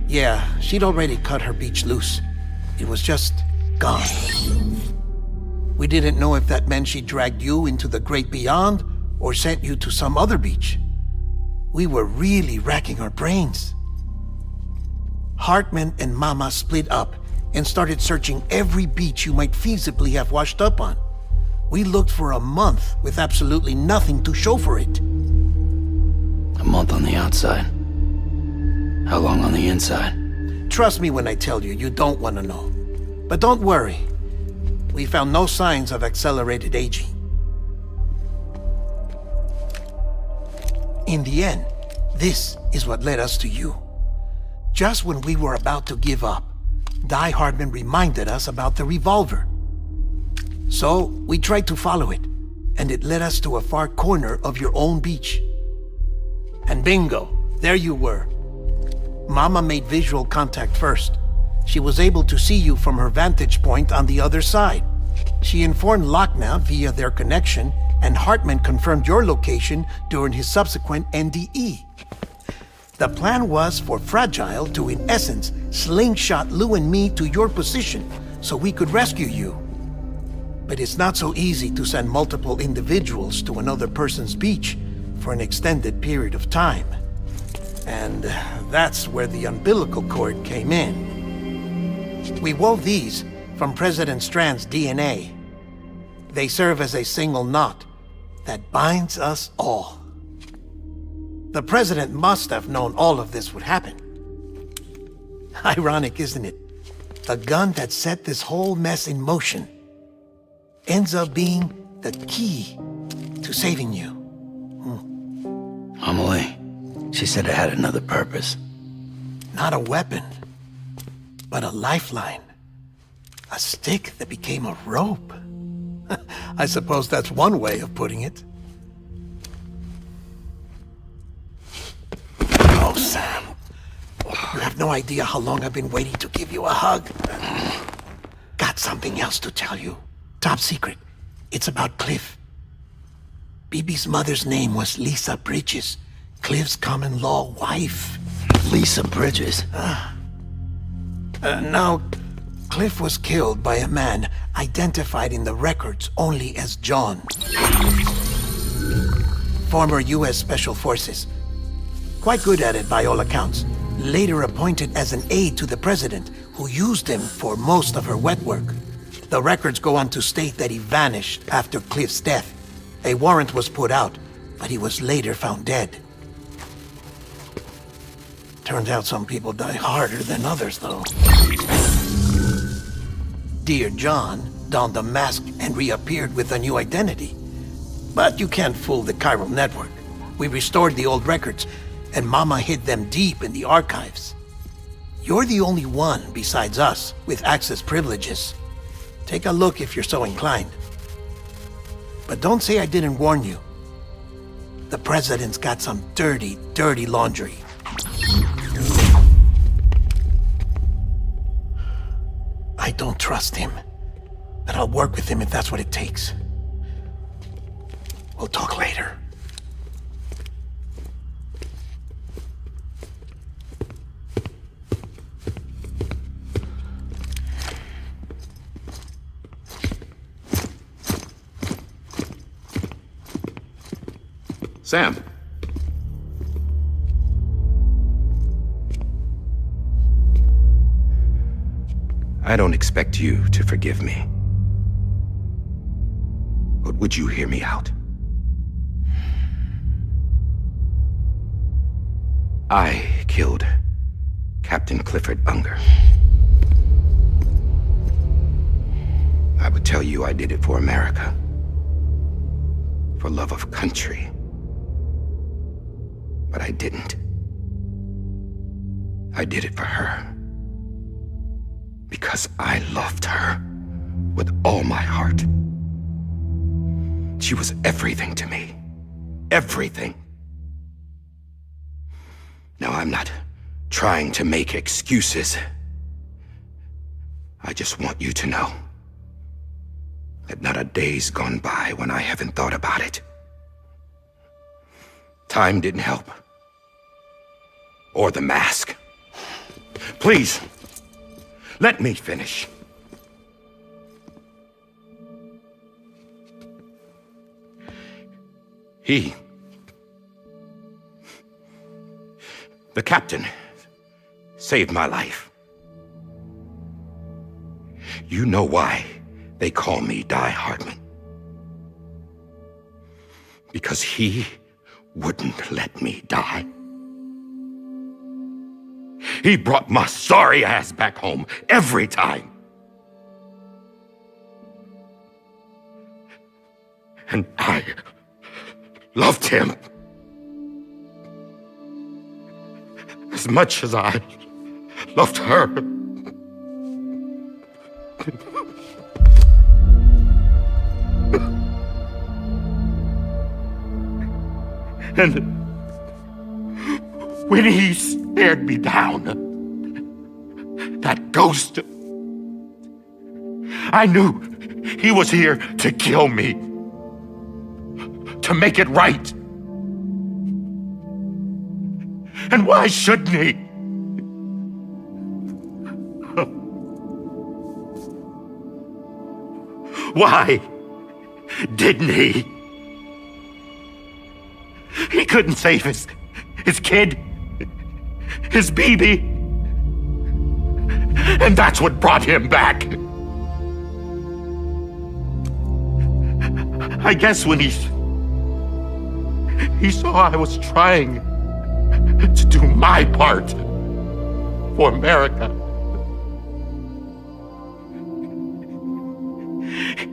Yeah, she'd already cut her beach loose. It was just gone. We didn't know if that meant she dragged you into the great beyond or sent you to some other beach. We were really racking our brains. Hartman and Mama split up and started searching every beach you might feasibly have washed up on. We looked for a month with absolutely nothing to show for it. A month on the outside. How long on the inside? Trust me when I tell you, you don't want to know. But don't worry. We found no signs of accelerated aging. In the end, this is what led us to you. Just when we were about to give up, Die Hardman reminded us about the revolver. So, we tried to follow it, and it led us to a far corner of your own beach. And bingo, there you were. Mama made visual contact first. She was able to see you from her vantage point on the other side. She informed Lochna via their connection, and Hartman confirmed your location during his subsequent NDE. The plan was for Fragile to, in essence, slingshot Lou and me to your position so we could rescue you. But it's not so easy to send multiple individuals to another person's beach for an extended period of time. And that's where the umbilical cord came in. We wove these from President Strand's DNA. They serve as a single knot that binds us all. The President must have known all of this would happen. Ironic, isn't it? The gun that set this whole mess in motion ends up being the key to saving you. Amelie, she said it had another purpose. Not a weapon, but a lifeline. A stick that became a rope. I suppose that's one way of putting it. Oh, Sam. You have no idea how long I've been waiting to give you a hug. Got something else to tell you. Top secret. It's about Cliff. Bibi's mother's name was Lisa Bridges, Cliff's common-law wife. Lisa Bridges? Now, Cliff was killed by a man identified in the records only as John. Former U.S. Special Forces. Quite good at it by all accounts. Later appointed as an aide to the president, who used him for most of her wet work. The records go on to state that he vanished after Cliff's death. A warrant was put out, but he was later found dead. Turns out some people die harder than others, though. Dear John donned a mask and reappeared with a new identity. But you can't fool the chiral network. We restored the old records, and Mama hid them deep in the archives. You're the only one besides us with access privileges. Take a look if you're so inclined. But don't say I didn't warn you. The president's got some dirty, dirty laundry. I don't trust him, but I'll work with him if that's what it takes. We'll talk later. Sam. I don't expect you to forgive me. But would you hear me out? I killed Captain Clifford Unger. I would tell you I did it for America. For love of country. But I didn't. I did it for her. Because I loved her with all my heart. She was everything to me. Everything. Now, I'm not trying to make excuses. I just want you to know that not a day's gone by when I haven't thought about it. Time didn't help. Or the mask. Please, let me finish. The captain, saved my life. You know why they call me Die Hardman. Because he wouldn't let me die. He brought my sorry ass back home every time. And I loved him as much as I loved her. And when he stared me down, that ghost, I knew he was here to kill me, to make it right. And why shouldn't he? Why didn't he? He couldn't save his kid, his baby. And that's what brought him back. I guess when he saw I was trying to do my part for America,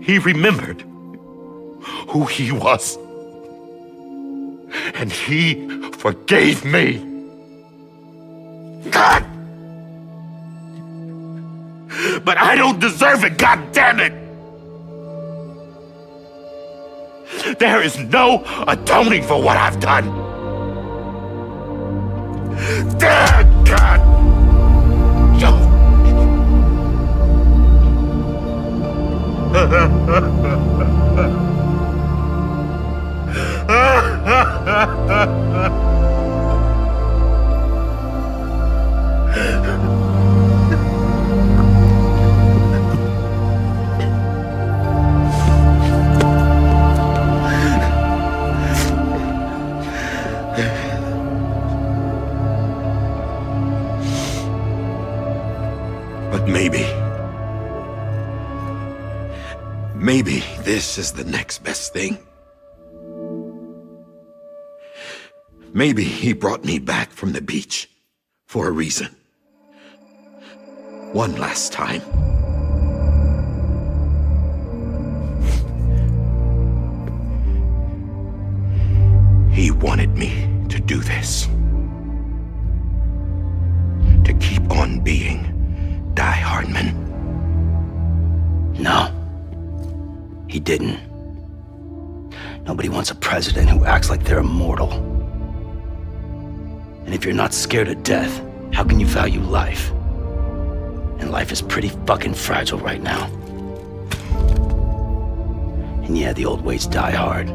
he remembered who he was. And he forgave me. God! But I don't deserve it, God damn it! There is no atoning for what I've done. Damn, God! But maybe this is the next best thing. Maybe he brought me back from the beach for a reason. One last time. He wanted me to do this. To keep on being Die Hardman. No. He didn't. Nobody wants a president who acts like they're immortal. And if you're not scared of death, how can you value life? And life is pretty fucking fragile right now. And yeah, the old ways die hard.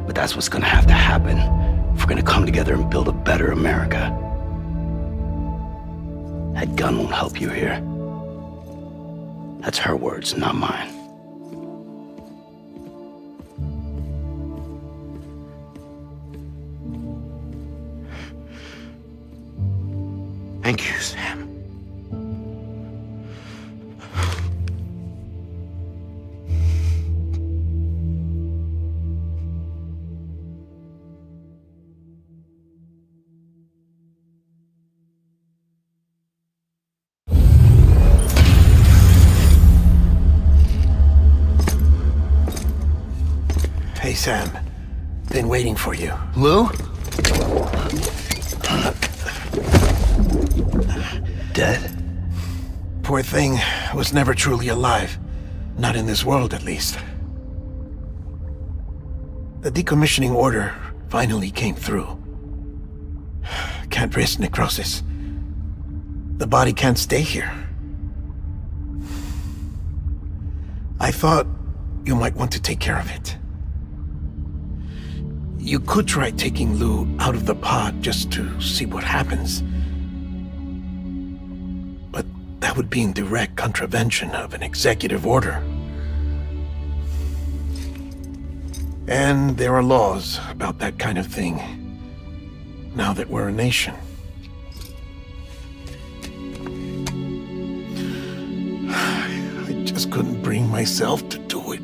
But that's what's gonna have to happen if we're gonna come together and build a better America. That gun won't help you here. That's her words, not mine. Thank you, Sam. Hey, Sam. Been waiting for you. Lou? Dead? Poor thing was never truly alive. Not in this world, at least. The decommissioning order finally came through. Can't risk necrosis. The body can't stay here. I thought you might want to take care of it. You could try taking Lou out of the pod just to see what happens. But that would be in direct contravention of an executive order. And there are laws about that kind of thing, now that we're a nation. I just couldn't bring myself to do it.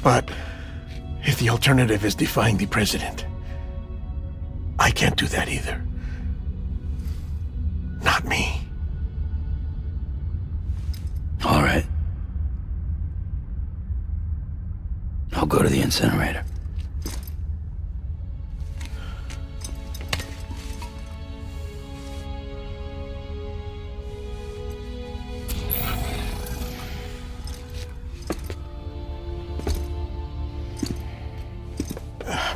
But if the alternative is defying the president, I can't do that either. Not me. All right. I'll go to the incinerator.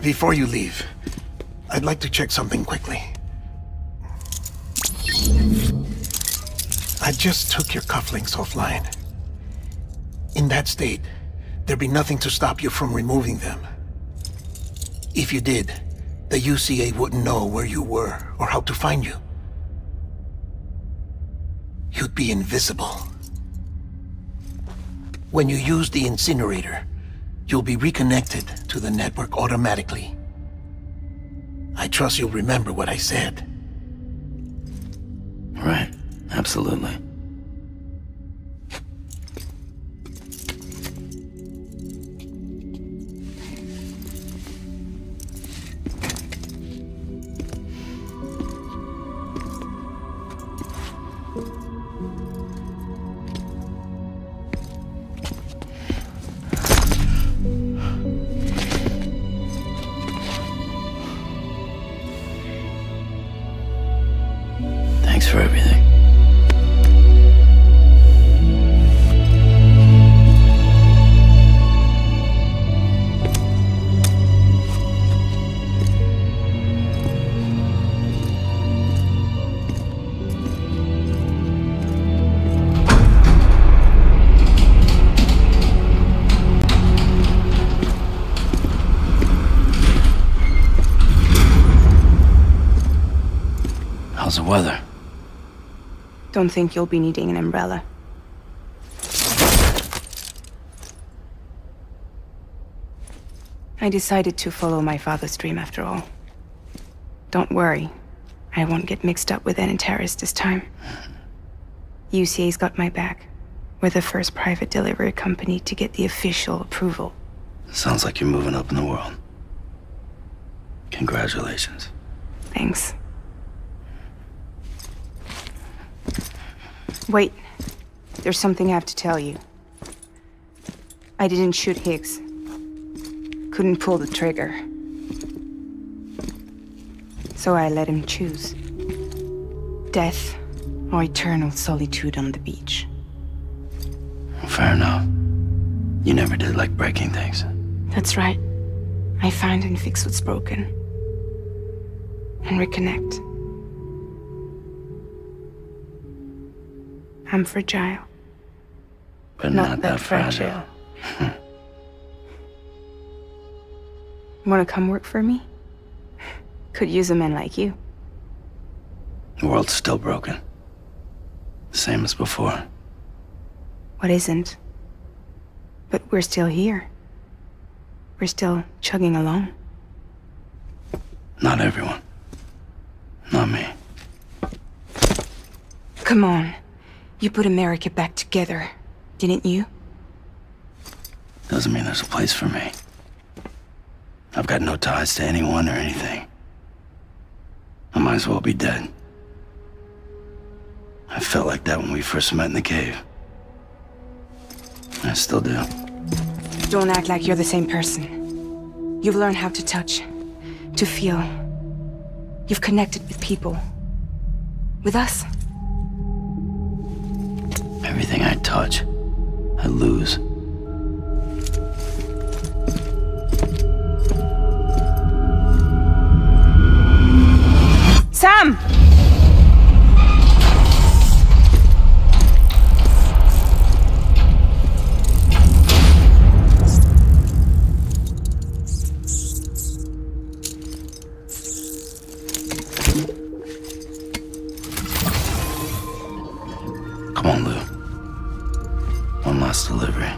Before you leave, I'd like to check something quickly. I just took your cufflinks offline. In that state, there'd be nothing to stop you from removing them. If you did, the UCA wouldn't know where you were or how to find you. You'd be invisible. When you use the incinerator, you'll be reconnected to the network automatically. I trust you'll remember what I said. Right. Absolutely. Thanks for everything. How's the weather? Don't think you'll be needing an umbrella. I decided to follow my father's dream after all. Don't worry, I won't get mixed up with any terrorists this time. UCA's got my back. We're the first private delivery company to get the official approval. Sounds like you're moving up in the world. Congratulations. Thanks. Wait, there's something I have to tell you. I didn't shoot Higgs. Couldn't pull the trigger. So I let him choose. Death or eternal solitude on the beach. Fair enough. You never did like breaking things. That's right. I find and fix what's broken. And reconnect. I'm fragile. But not that fragile. Wanna come work for me? Could use a man like you. The world's still broken. Same as before. What isn't? But we're still here. We're still chugging along. Not everyone. Not me. Come on. You put America back together, didn't you? Doesn't mean there's a place for me. I've got no ties to anyone or anything. I might as well be dead. I felt like that when we first met in the cave. I still do. Don't act like you're the same person. You've learned how to touch, to feel. You've connected with people. With us. Everything I touch, I lose. Sam! Come on, Lou. One last delivery.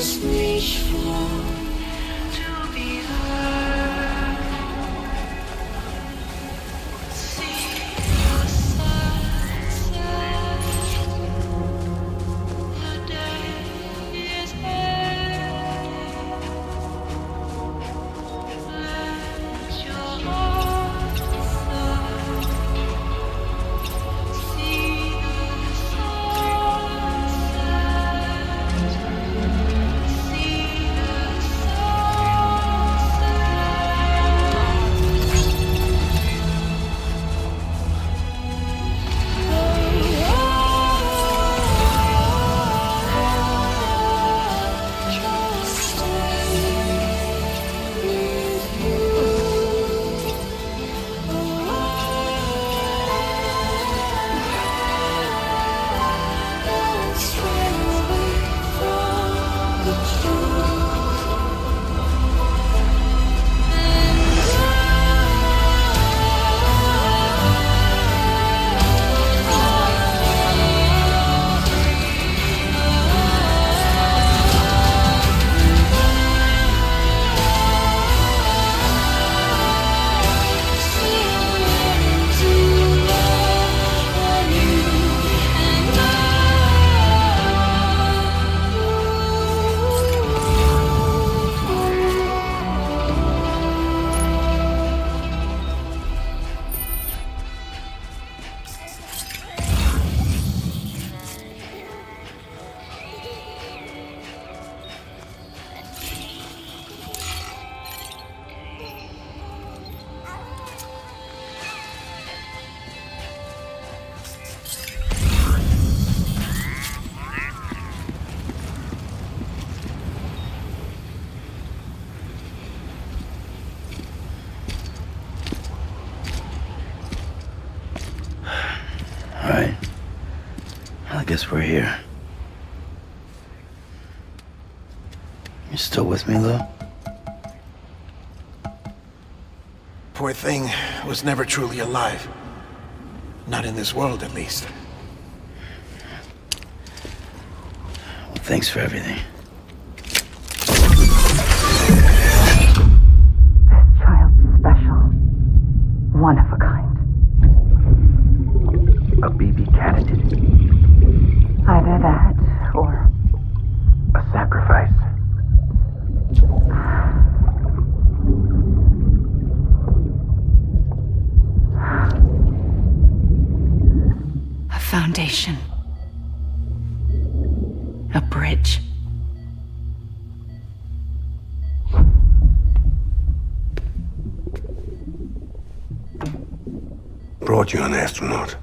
just reach for to be heard. See the sunset. The day is ending. Let your heart decide. See the sunset. See the Alright. Well, I guess we're here. You still with me, Lou? Poor thing was never truly alive. Not in this world, at least. Well, thanks for everything. This child's special. One of a kind. A BB candidate. Either that, or A sacrifice. A foundation. A bridge. Brought you an astronaut.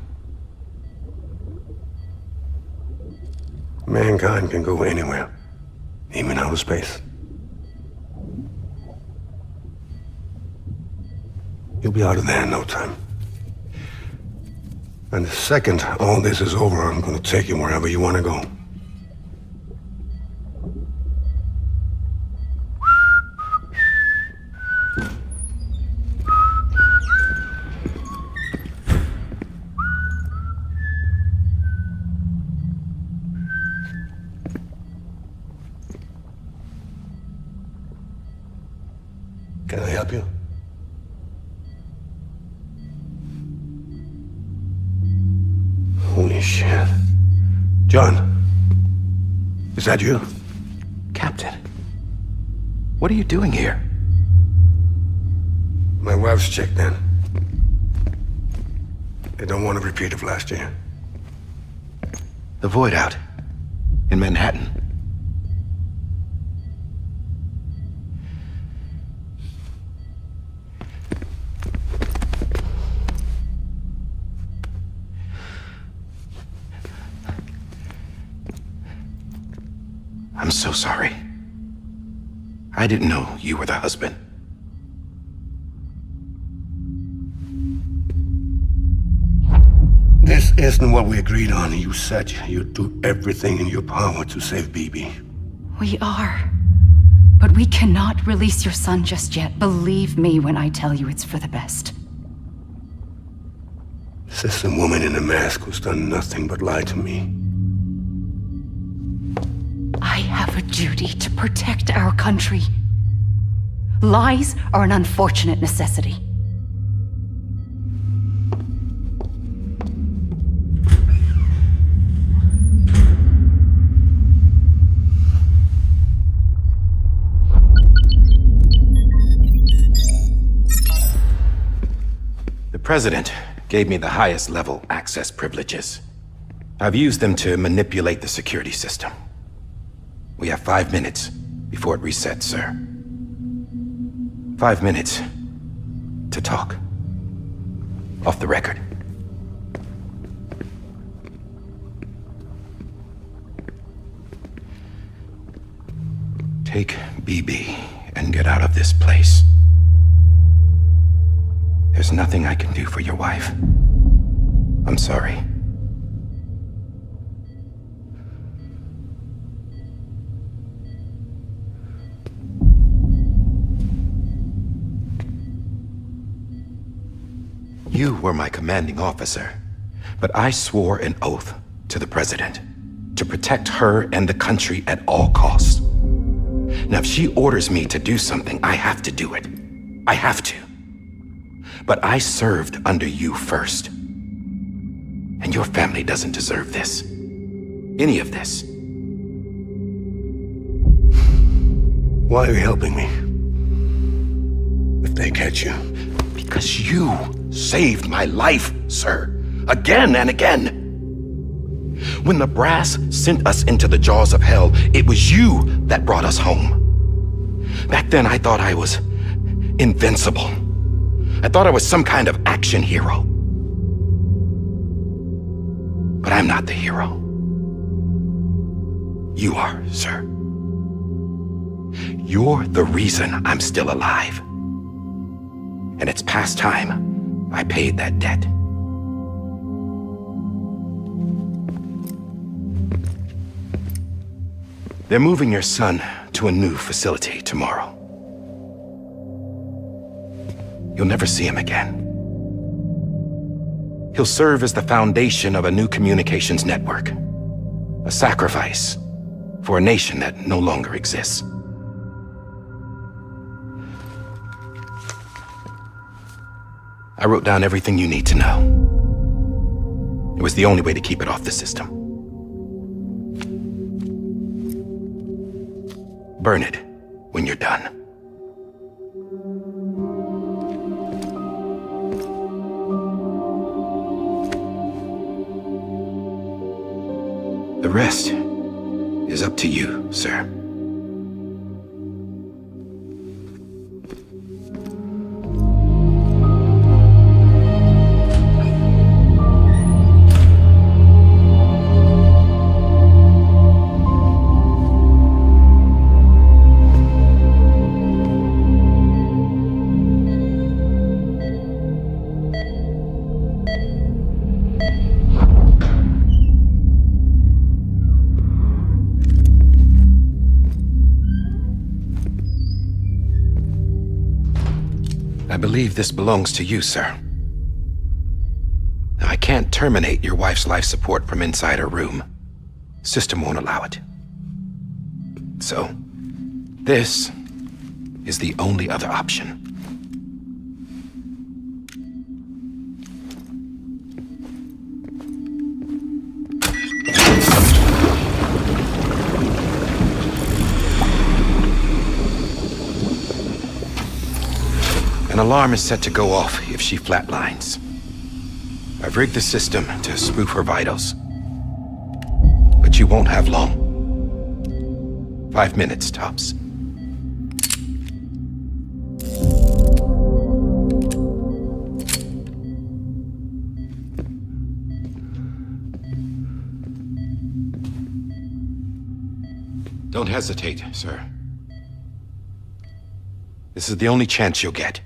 Mankind can go anywhere, even outer space. You'll be out of there in no time. And the second all this is over, I'm gonna take you wherever you want to go. Can I help you? Holy shit. John, is that you? Captain, what are you doing here? My wife's checked in. They don't want a repeat of last year. The Void Out. In Manhattan. I'm so sorry. I didn't know you were the husband. This isn't what we agreed on. You said you'd do everything in your power to save BB. We are. But we cannot release your son just yet. Believe me when I tell you it's for the best. This is a woman in a mask who's done nothing but lie to me. I have a duty to protect our country. Lies are an unfortunate necessity. The President gave me the highest level access privileges. I've used them to manipulate the security system. We have 5 minutes before it resets, sir. 5 minutes to talk. Off the record. Take BB and get out of this place. There's nothing I can do for your wife. I'm sorry. You were my commanding officer, but I swore an oath to the President to protect her and the country at all costs. Now, if she orders me to do something, I have to do it. I have to. But I served under you first. And your family doesn't deserve this. Any of this. Why are you helping me? If they catch you. Because you saved my life, sir. Again and again. When the brass sent us into the jaws of hell, it was you that brought us home. Back then, I thought I was invincible. I thought I was some kind of action hero. But I'm not the hero. You are, sir. You're the reason I'm still alive. And it's past time I paid that debt. They're moving your son to a new facility tomorrow. You'll never see him again. He'll serve as the foundation of a new communications network. A sacrifice for a nation that no longer exists. I wrote down everything you need to know. It was the only way to keep it off the system. Burn it when you're done. The rest is up to you, sir. I believe this belongs to you, sir. Now, I can't terminate your wife's life support from inside her room. System won't allow it. So, this is the only other option. An alarm is set to go off if she flatlines. I've rigged the system to spoof her vitals. But you won't have long. 5 minutes, tops. Don't hesitate, sir. This is the only chance you'll get.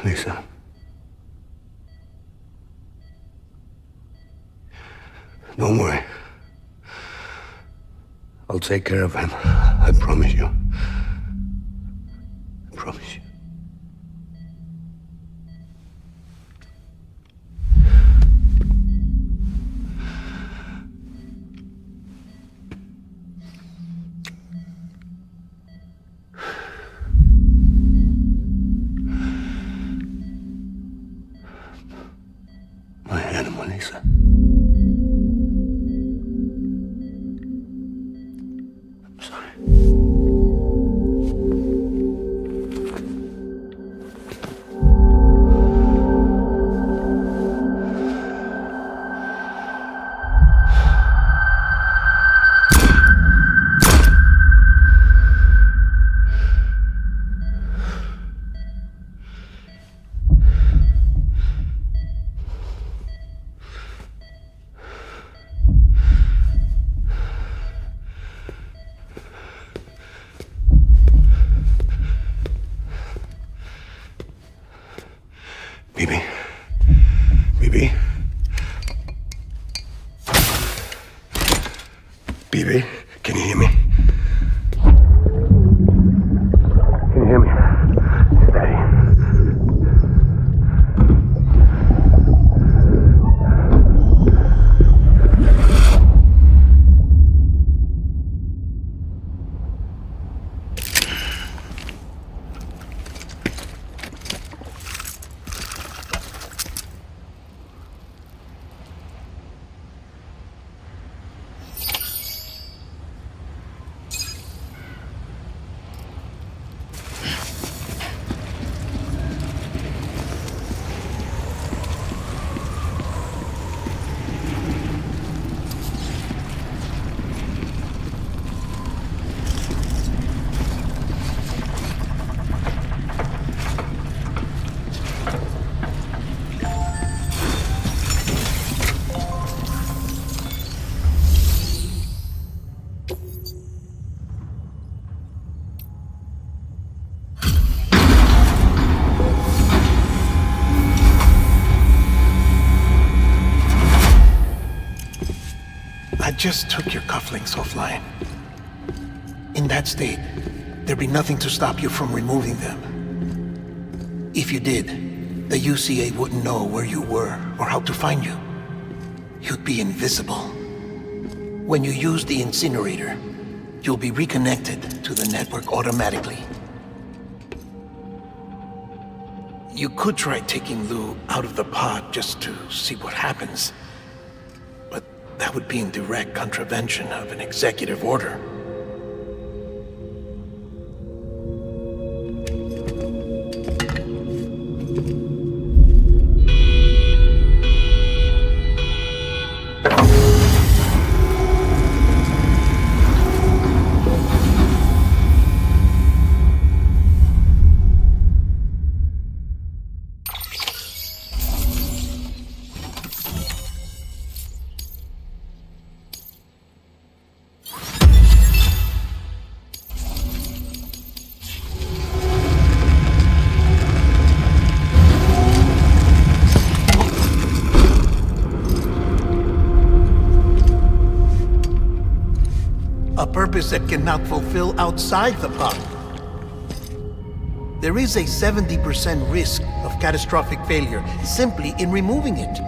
Lisa. Don't worry. I'll take care of him. I promise you. I promise you. My animal, Lisa. Bibi. Bibi. Bibi, can you hear me? Can you hear me? Steady. I just took your cufflinks offline. In that state, there'd be nothing to stop you from removing them. If you did, the UCA wouldn't know where you were or how to find you. You'd be invisible. When you use the incinerator, you'll be reconnected to the network automatically. You could try taking Lou out of the pod just to see what happens. But that would be in direct contravention of an executive order. A purpose that cannot fulfill outside the pod. There is a 70% risk of catastrophic failure simply in removing it.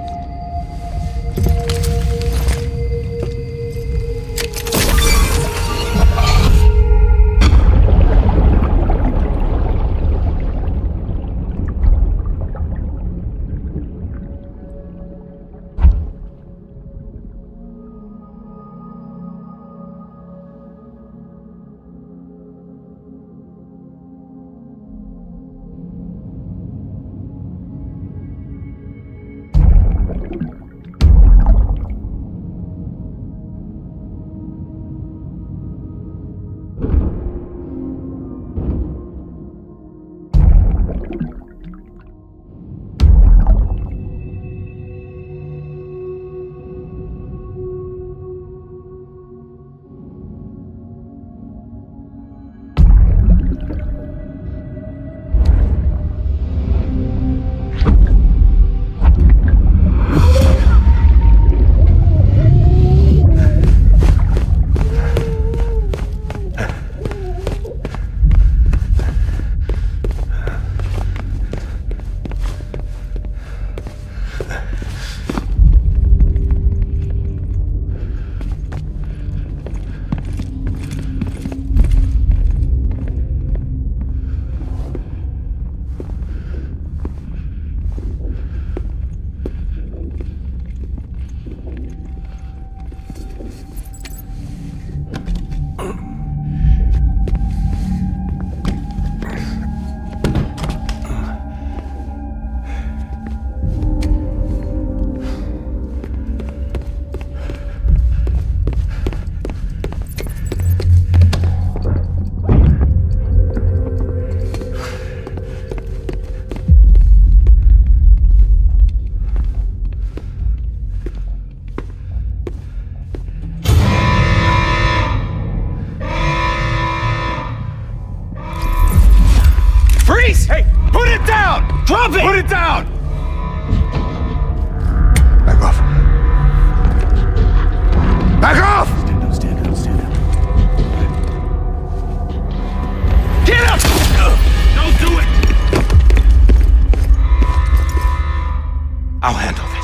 I'll handle this.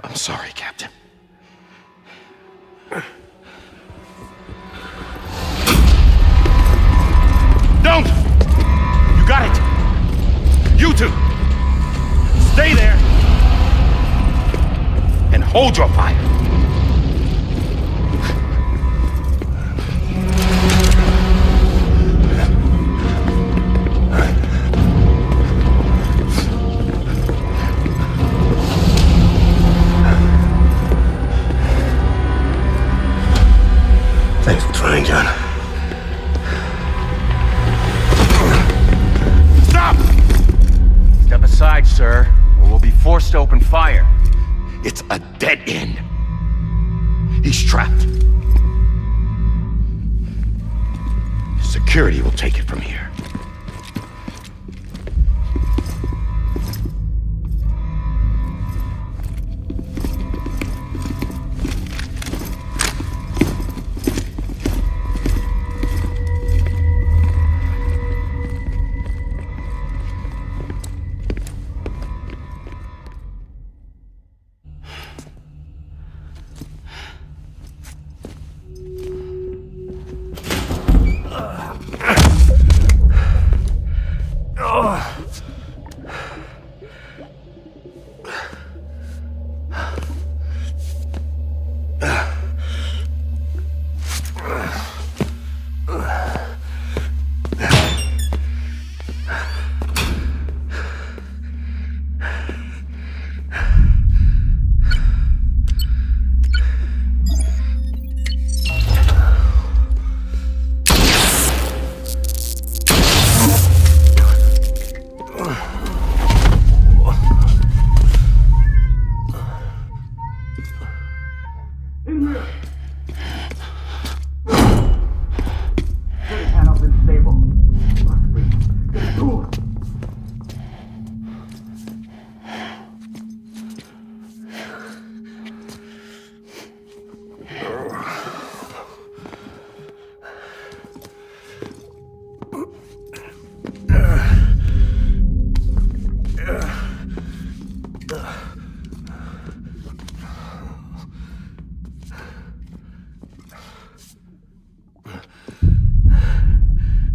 I'm sorry, Captain. Don't! You got it! You two! Stay there! And hold your fire! Thanks for trying, John. Stop! Step aside, sir, or we'll be forced to open fire. It's a dead end. He's trapped. Security will take it from here.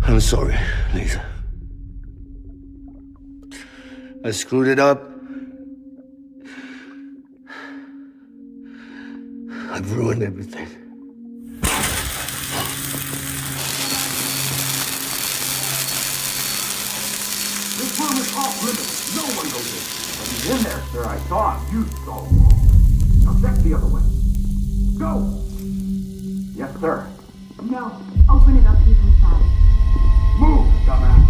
I'm sorry, Lisa. I screwed it up. I've ruined everything. This room is off limits. No one goes in. But he's in there, sir. I saw him. You saw him. Now check the other way. Go! Yes, sir. No. Open it up. He's inside. Move, dumbass.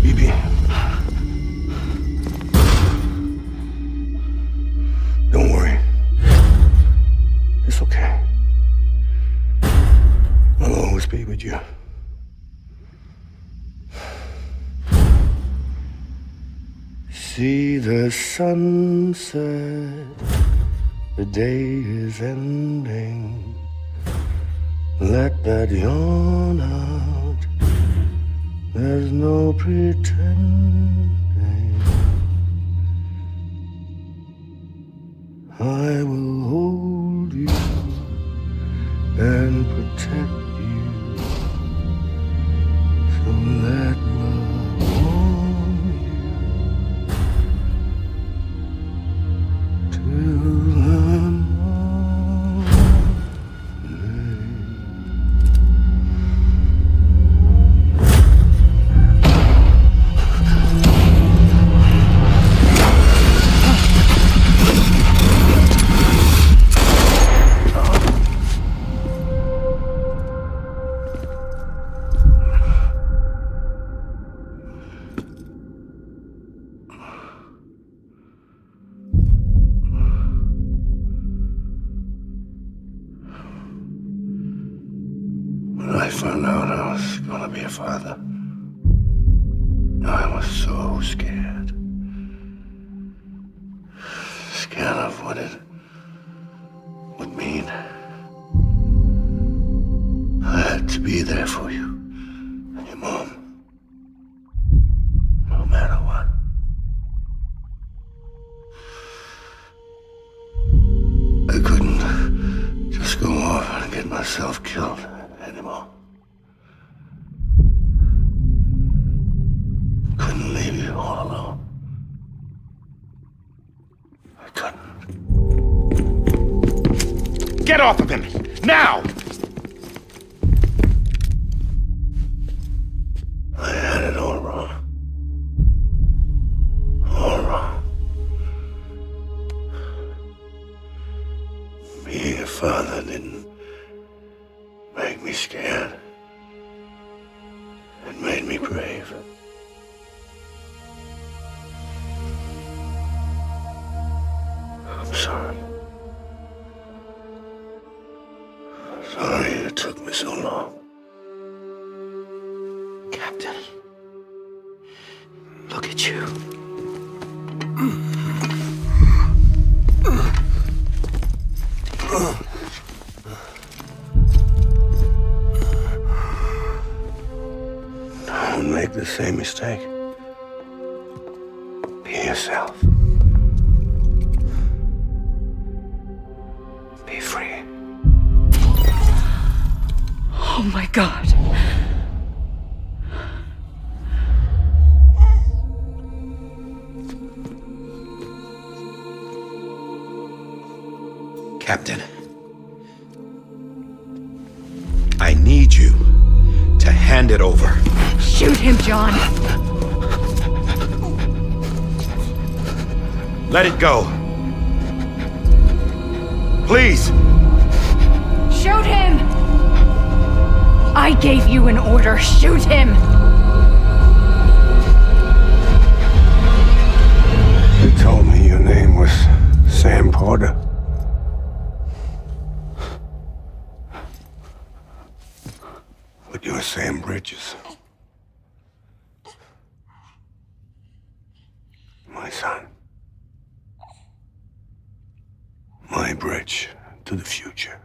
BB. Don't worry. It's okay. I'll always be with you. See the sunset. The day is ending. Let that yawn out. There's no pretending. I will hold you and protect you. So let love warm you till the morning. found out I was gonna be a father, I was so scared. Scared of what it would mean. I had to be there for you and your mom, no matter what. I couldn't just go off and get myself killed anymore. Couldn't leave you all alone. I couldn't. Get off of him! Now! I had it all wrong. All wrong. Being a father didn't make me scared. It made me brave. I'm sorry. Sorry it took me so long. Captain, look at you. Don't make the same mistake. Be yourself. Be free. Oh my God. Captain, I need you to hand it over. Shoot him, John. Let it go. Please. Shoot him! I gave you an order. Shoot him! You told me your name was Sam Porter. But you're Sam Bridges. My son. My bridge to the future.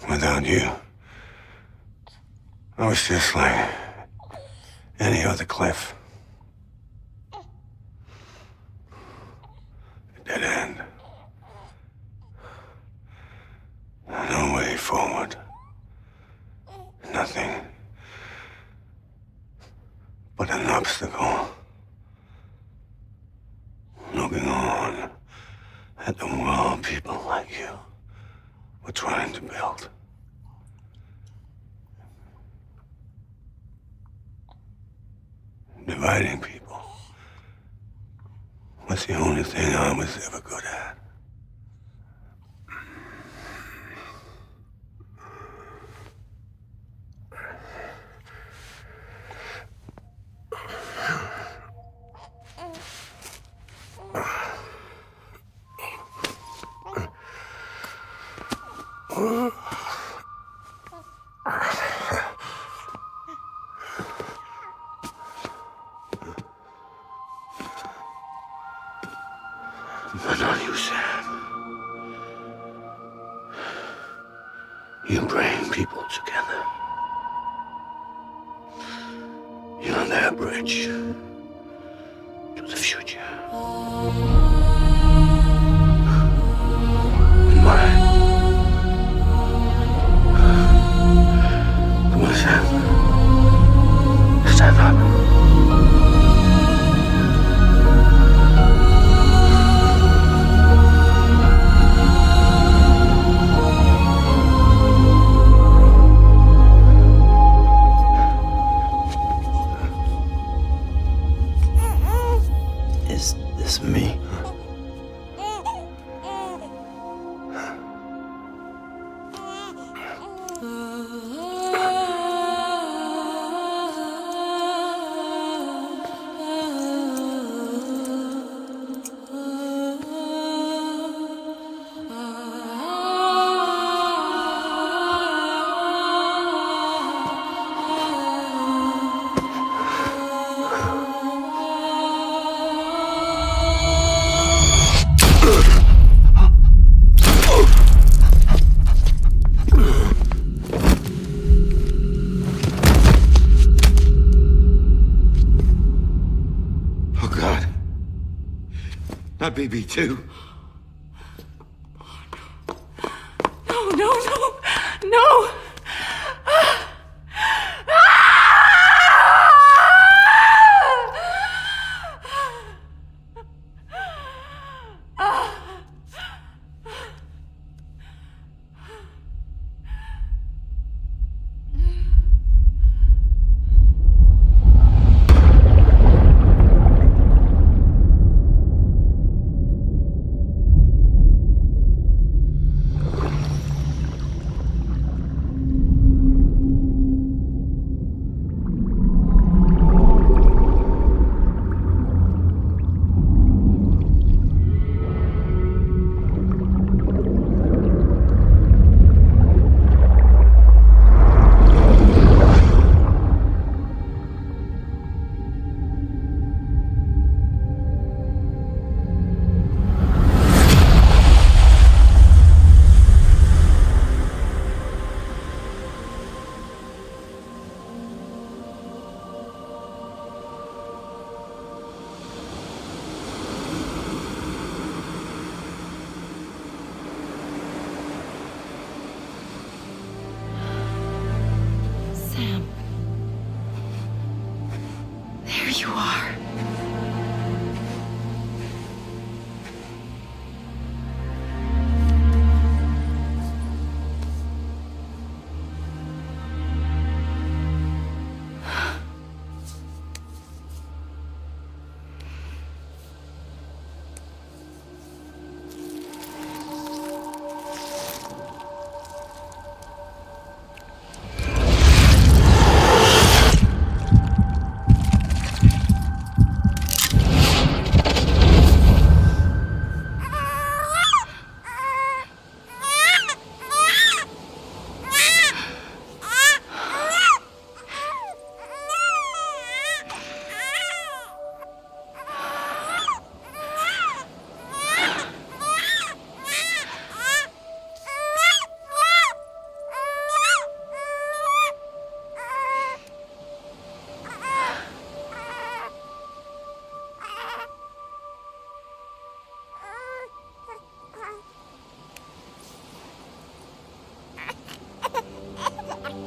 Without you, I was just like any other Cliff. A dead end. No way forward. Nothing but an obstacle. Looking on at the world people like you were trying to build. Dividing people was the only thing I was ever good at. But not you, Sam. You bring people together. You're their bridge to the future. And mine. Come on, Sam. Stand up. Is this me? Not BB2. No, no, no, no! Sam. There you are.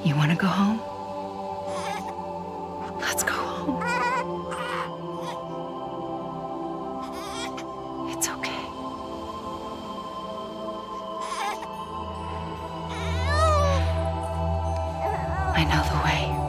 You want to go home? Let's go home. It's okay. I know the way.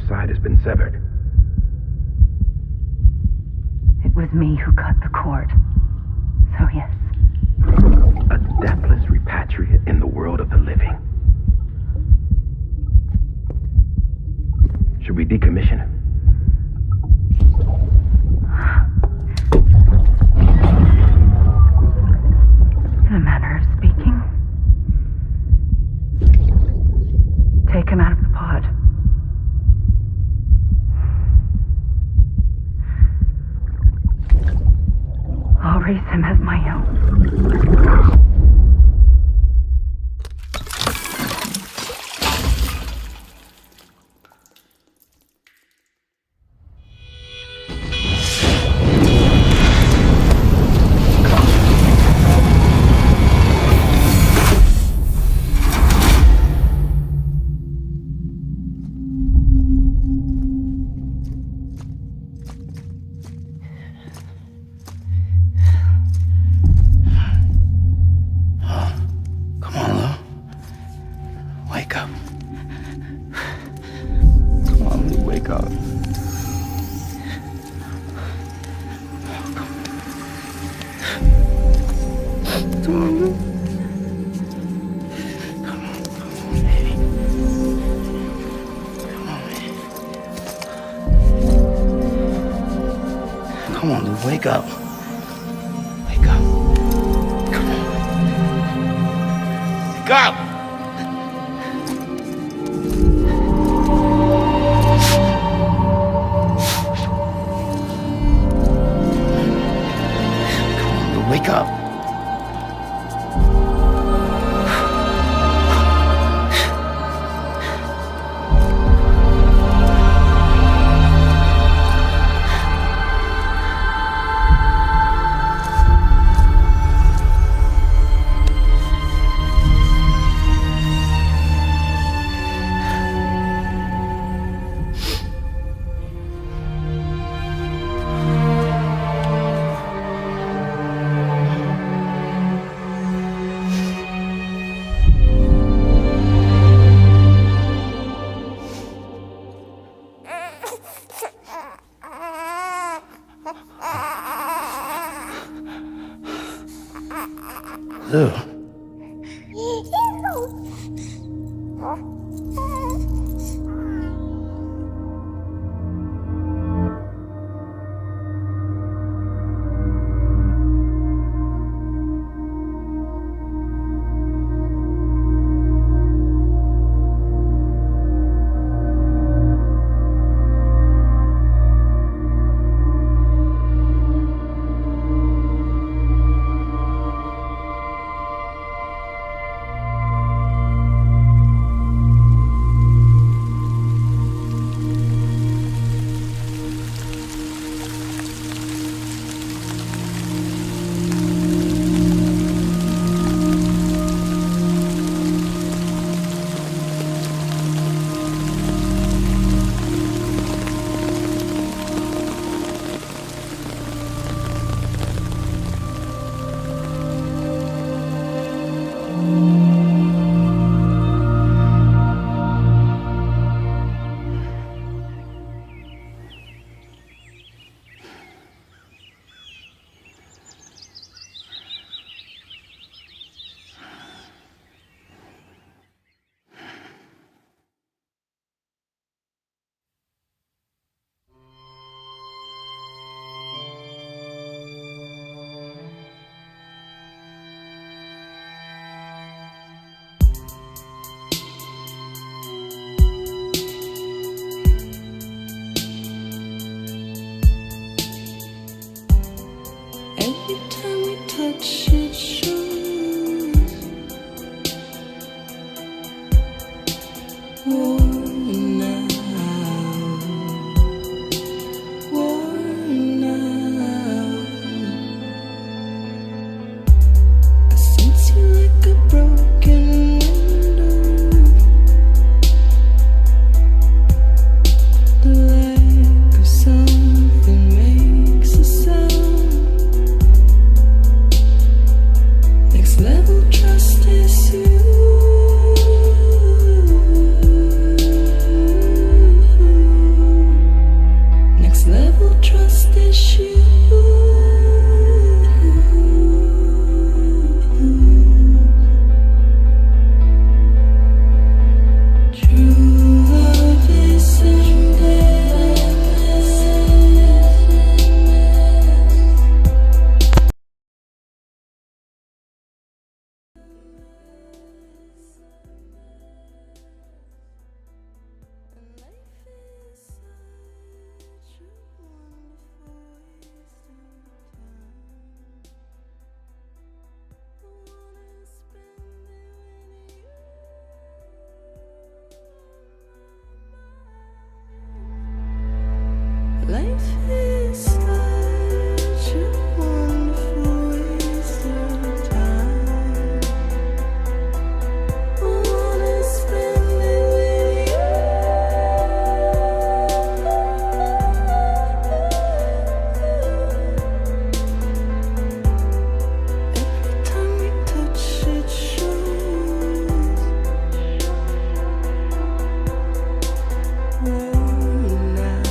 side has been severed. It was me who cut the cord. So yes. A deathless repatriate in the world of the living. Should we decommission him? embrace him as my own. Come on, Lou, wake up. Wake up. Come on. Wake up! Come on, Lou, wake up. Lou. Life is such a wonderful waste of time. I wanna spend it with you. Every time we touch it shows. Worn out.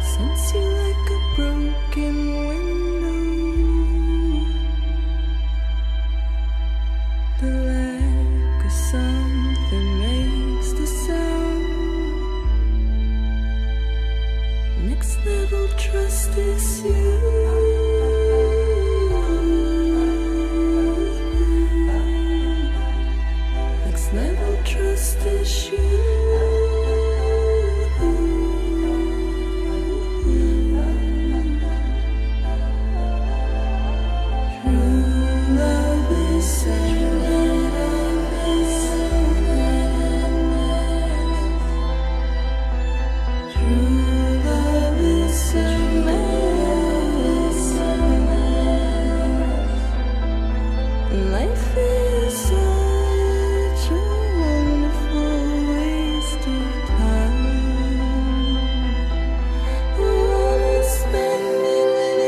Sense you like a broken window. The lack of something makes the sound. Next level trust is you. Next level trust is you. True love is True love is a mess. Life is such a wonderful waste of time. I wanna spend it with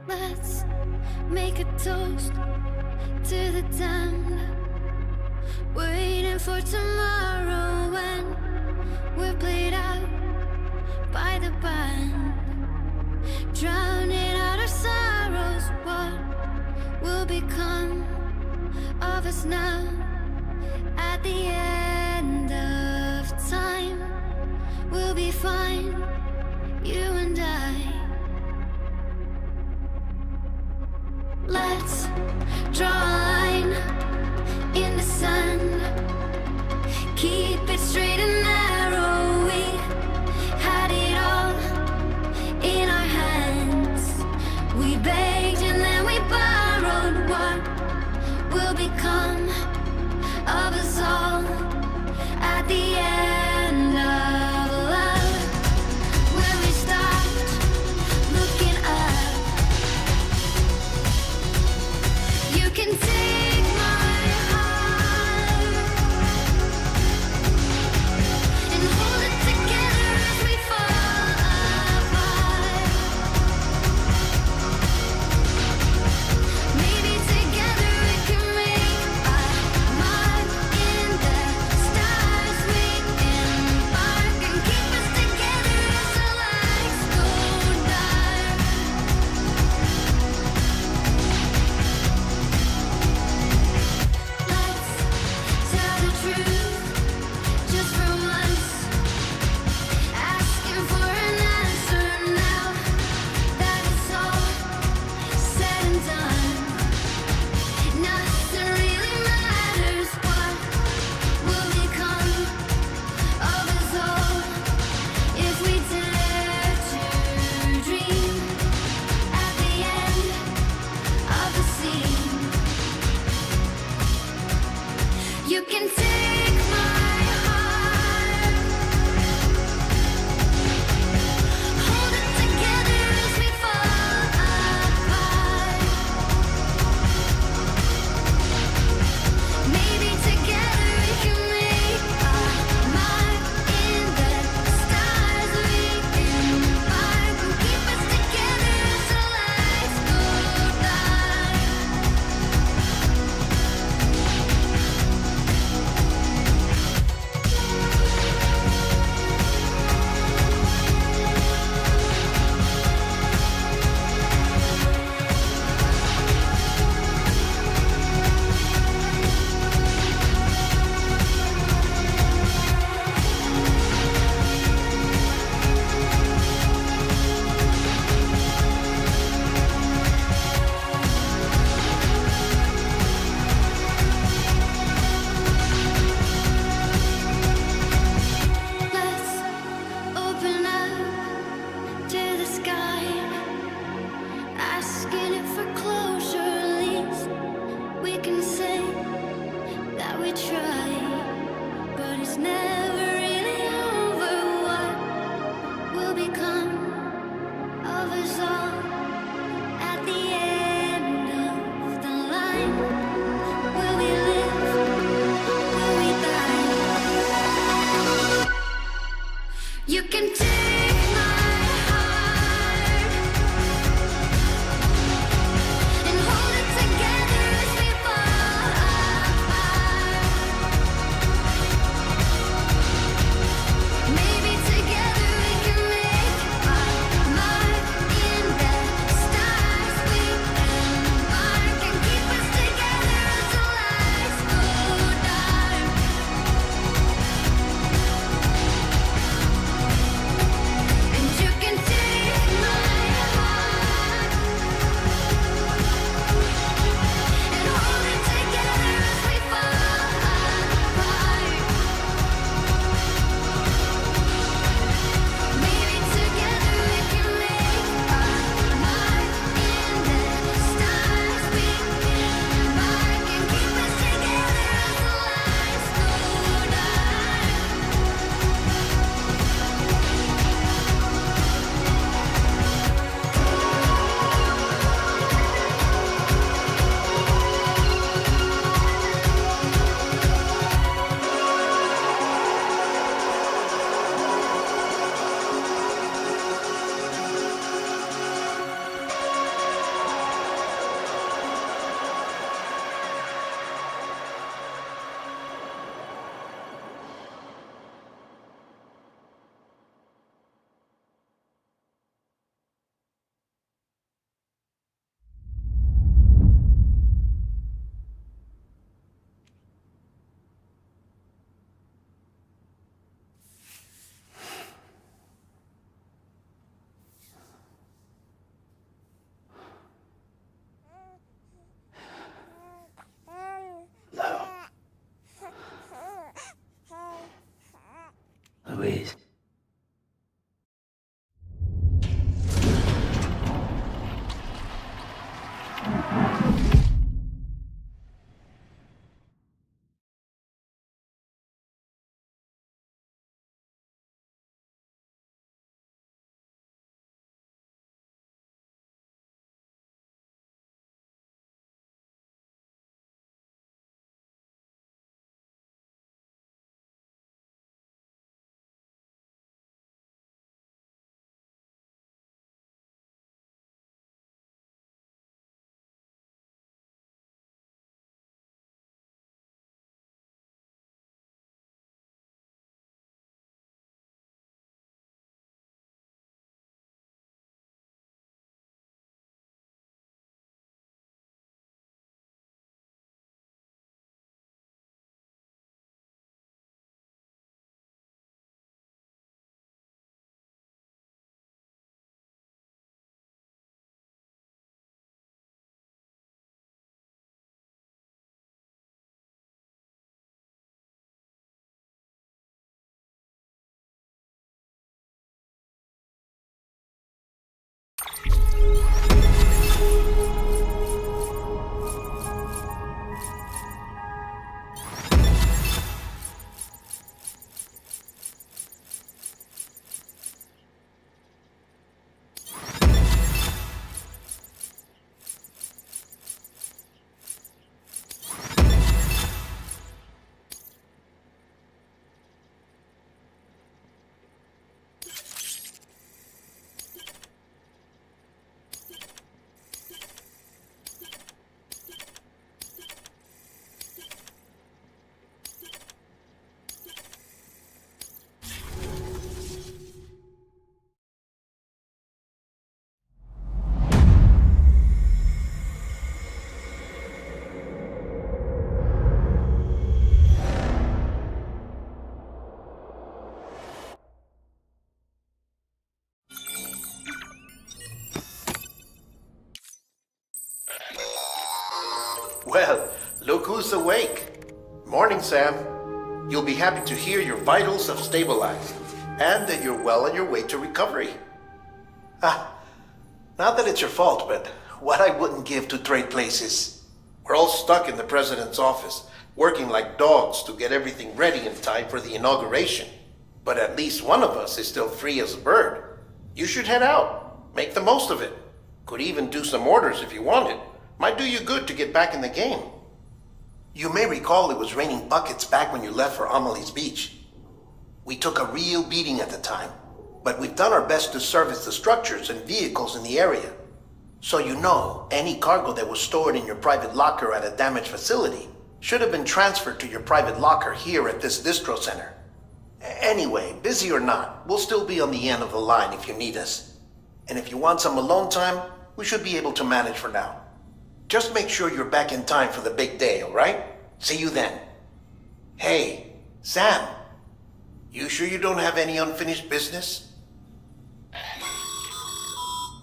Let's make a toast to the damned. Waiting for tomorrow when we're played out by the band. Drowning out our sorrows, what will become of us now? At the end of time, we'll be fine, you and I. Let's draw a line in the sand. Keep it straight and narrow. We had it all in our hands. We begged and then we borrowed. What will become of us all at the end of love? When we stopped looking up, you can take my heart and hold it together as we fall apart. Maybe together we can make a mark in the stars. We embark and keep us together as the lights go dark. Louise. Well, look who's awake. Morning, Sam. You'll be happy to hear your vitals have stabilized, and that you're well on your way to recovery. Not that it's your fault, but what I wouldn't give to trade places. We're all stuck in the president's office, working like dogs to get everything ready in time for the inauguration. But at least one of us is still free as a bird. You should head out. Make the most of it. Could even do some orders if you wanted. Might do you good to get back in the game. You may recall it was raining buckets back when you left for Amelie's Beach. We took a real beating at the time, but we've done our best to service the structures and vehicles in the area. So you know, any cargo that was stored in your private locker at a damaged facility should have been transferred to your private locker here at this distro center. Anyway, busy or not, we'll still be on the end of the line if you need us. And if you want some alone time, we should be able to manage for now. Just make sure you're back in time for the big day, all right? See you then. Hey, Sam, you sure you don't have any unfinished business?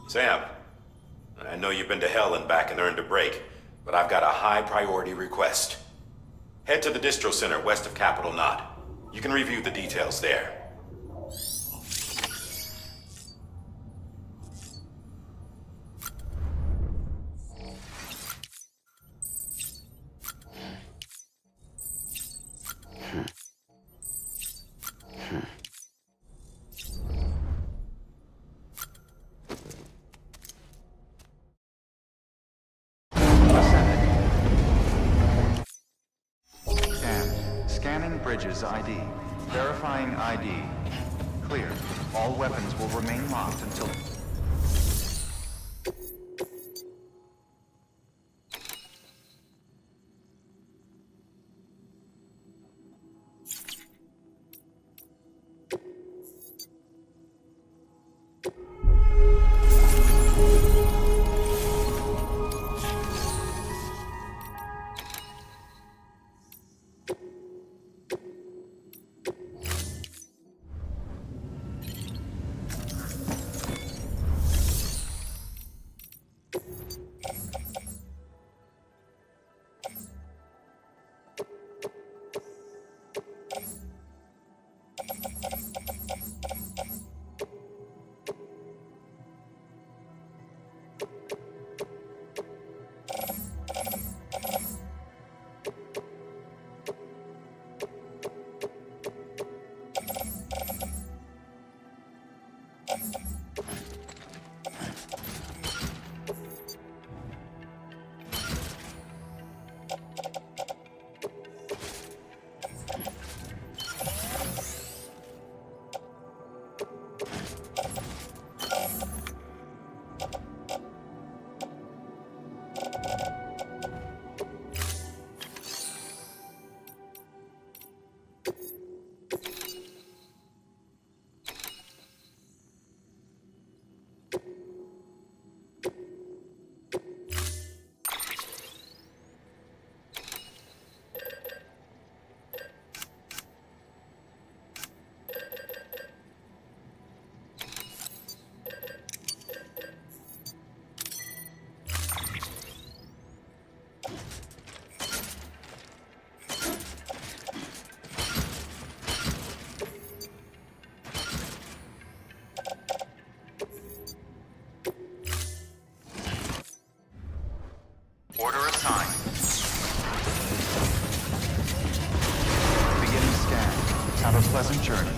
Sam, I know you've been to hell and back and earned a break, but I've got a high priority request. Head to the distro center west of Capitol Knot. You can review the details there. Scanning Bridges ID. Verifying ID. Clear. All weapons will remain locked until... pleasant journey.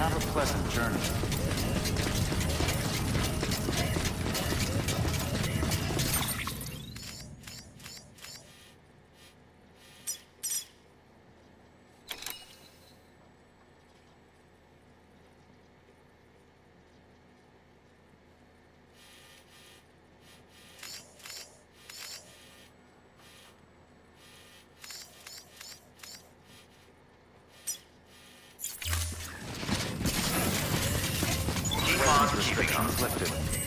Have a pleasant journey. Weapons restrictions lifted.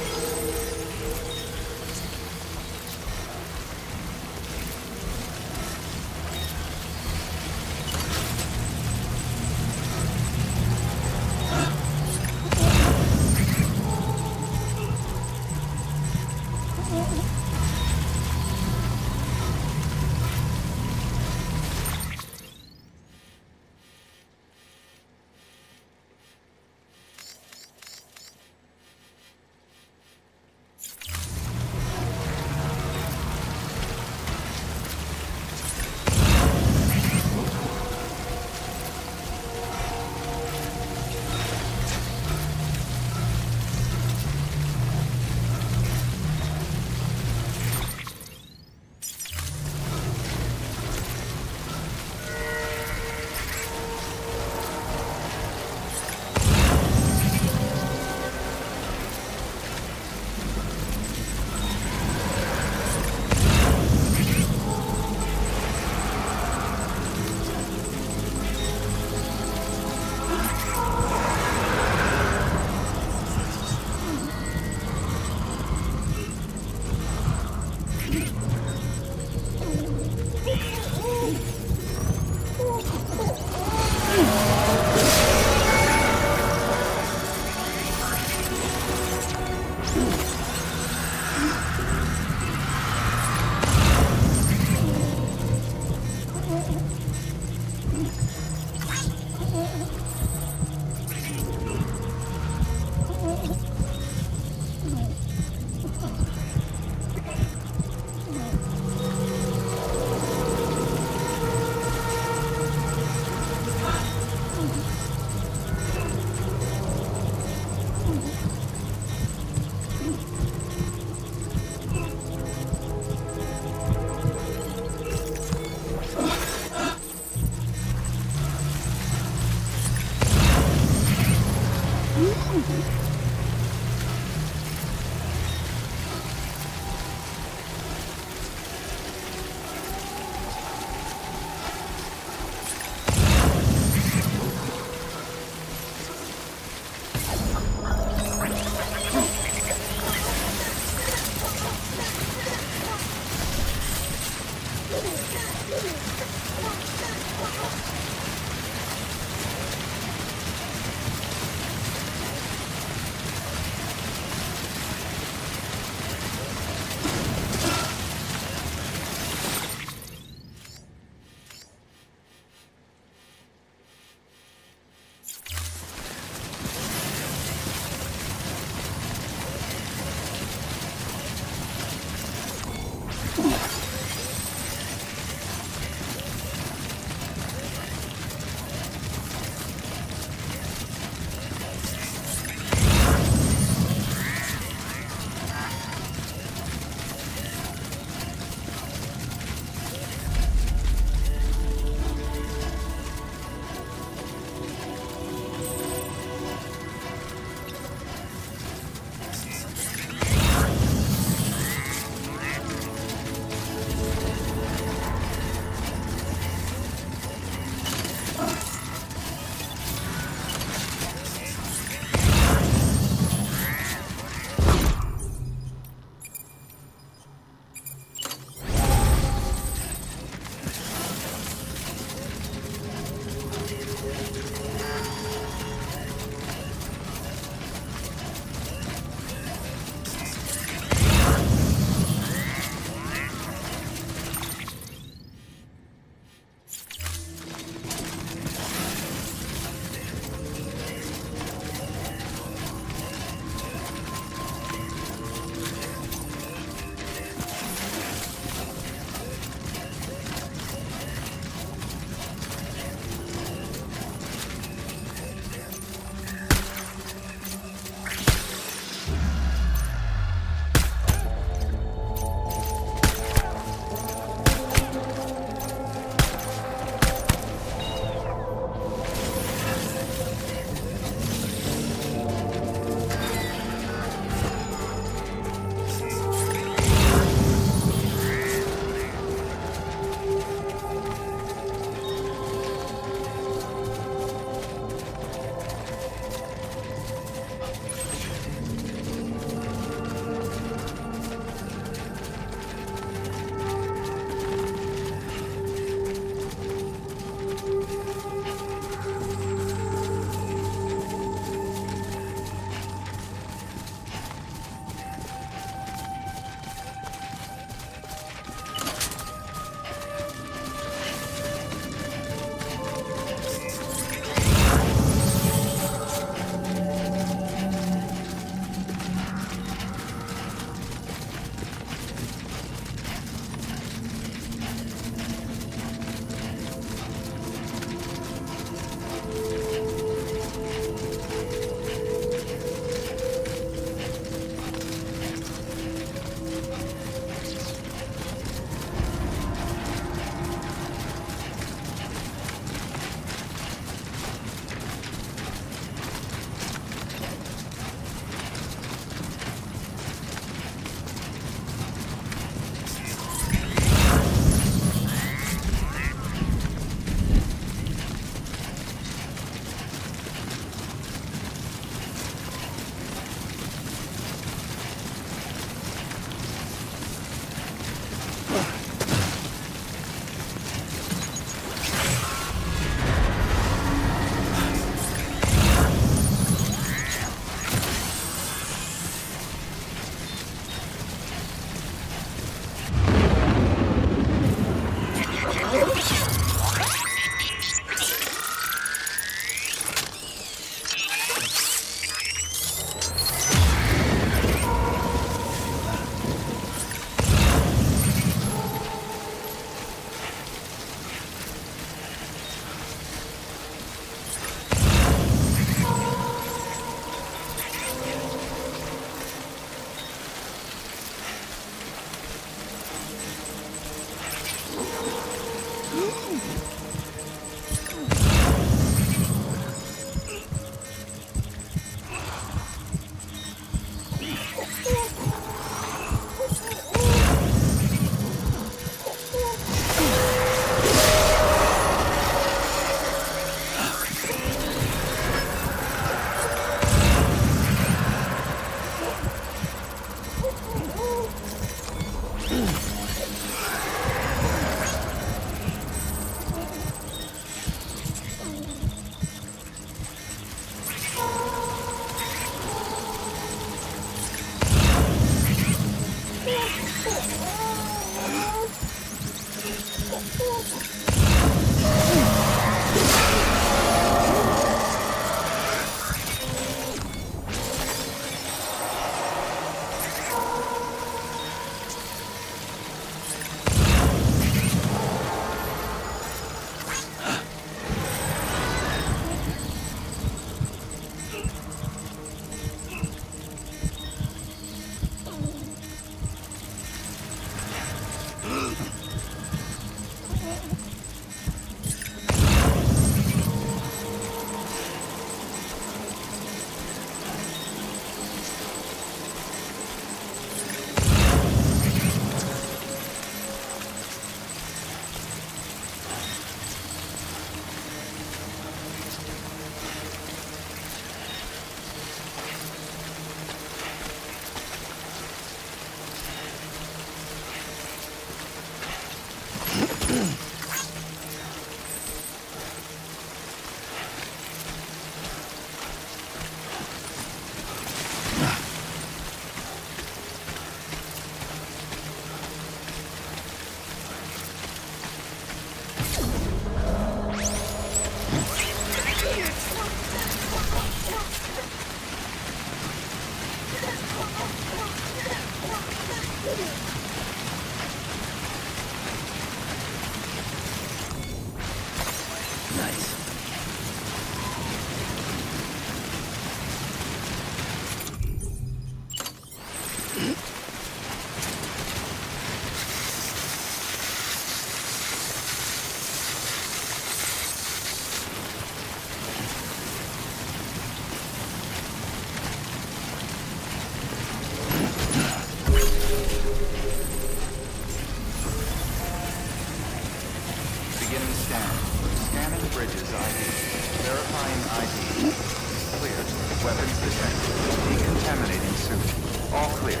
Weapons detected. Decontaminating soon. All clear.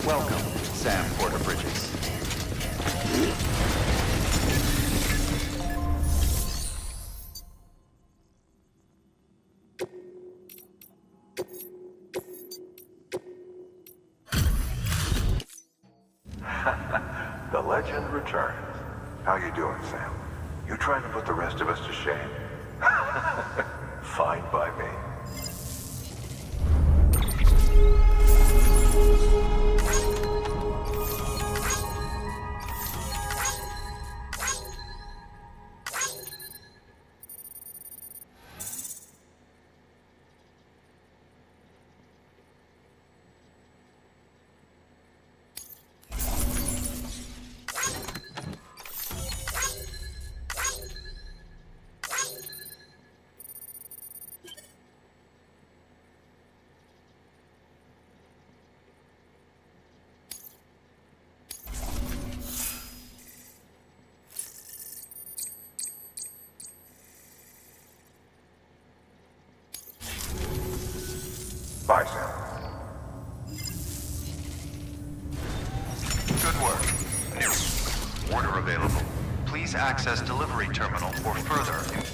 Welcome, Sam Porter Bridges. The legend returns. How you doing, Sam? You trying to put the rest of us to shame? Fine by me. Bye, Sam. Good work. Order available. Please access delivery terminal for further.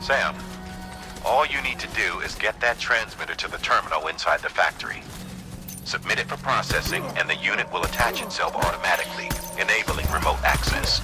Sam, all you need to do is get that transmitter to the terminal inside the factory. Submit it for processing, and the unit will attach itself automatically, enabling remote access.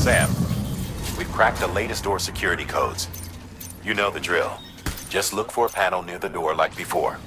Sam, we've cracked the latest door security codes. You know the drill. Just look for a panel near the door like before.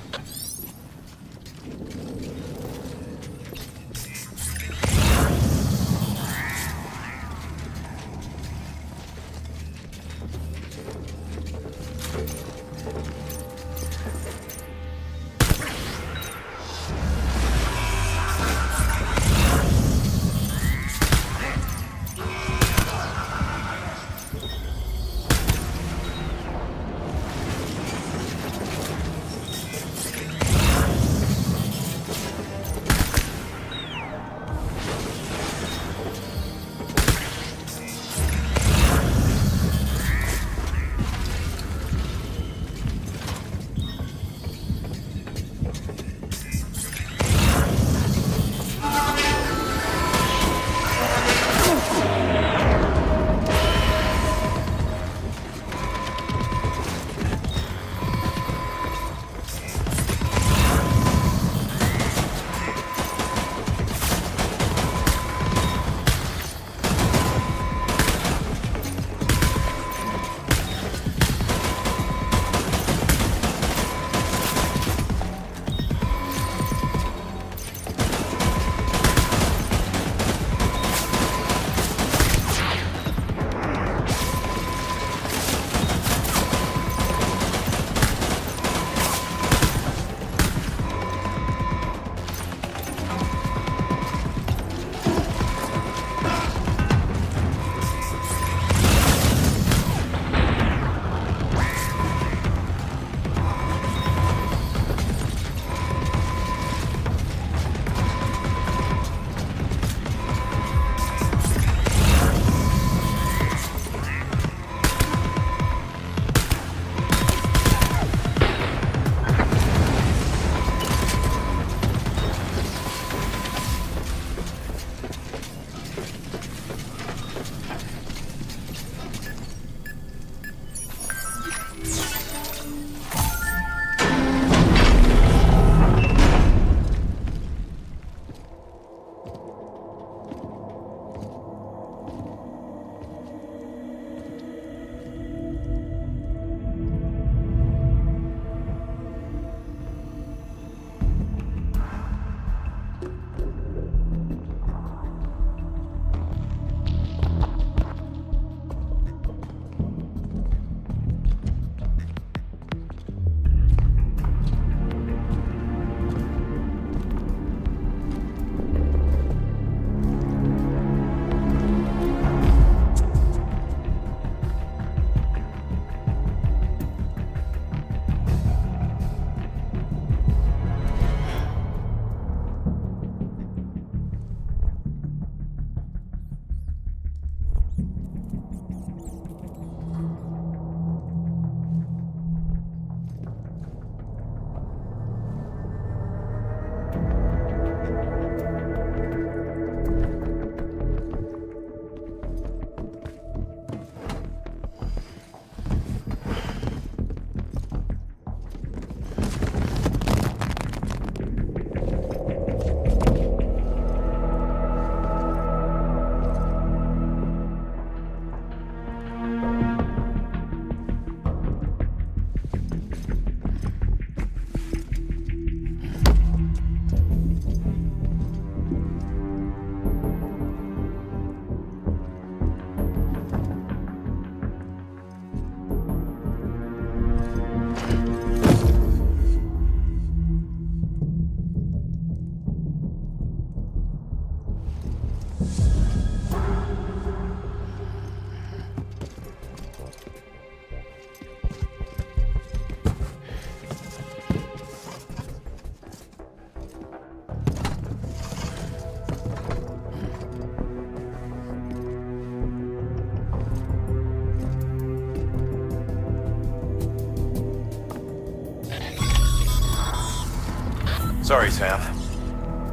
Sorry, Sam.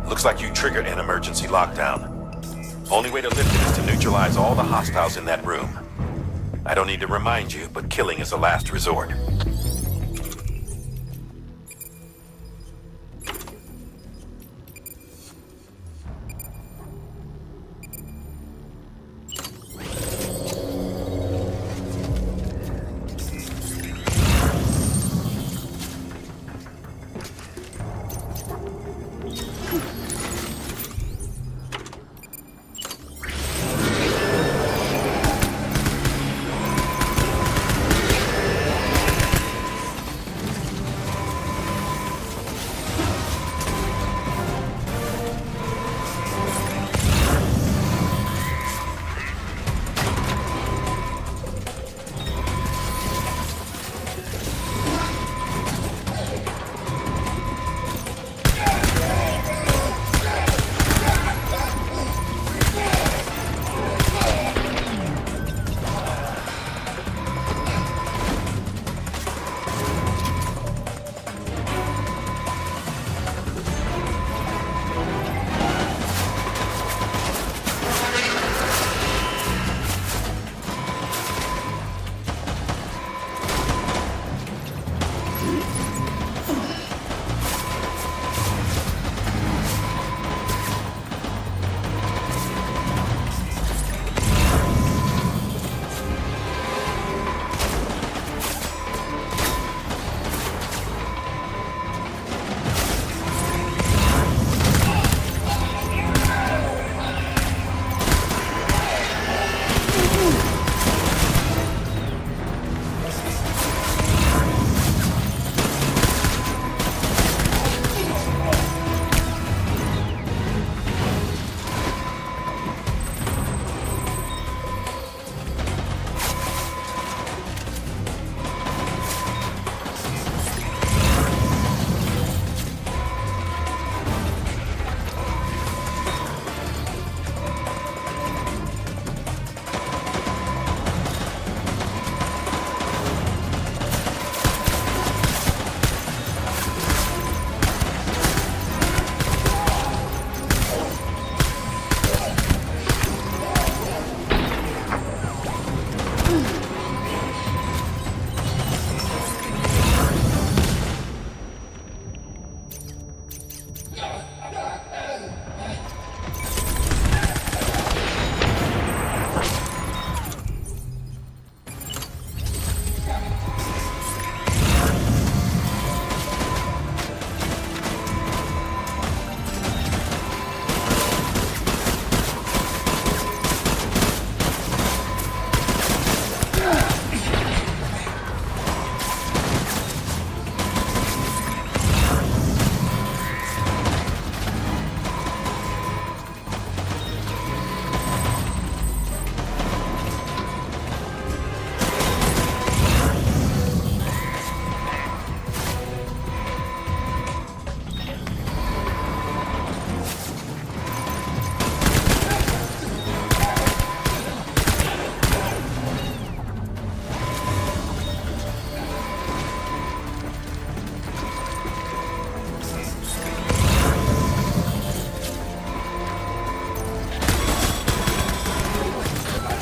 Looks like you triggered an emergency lockdown. Only way to lift it is to neutralize all the hostiles in that room. I don't need to remind you, but killing is a last resort.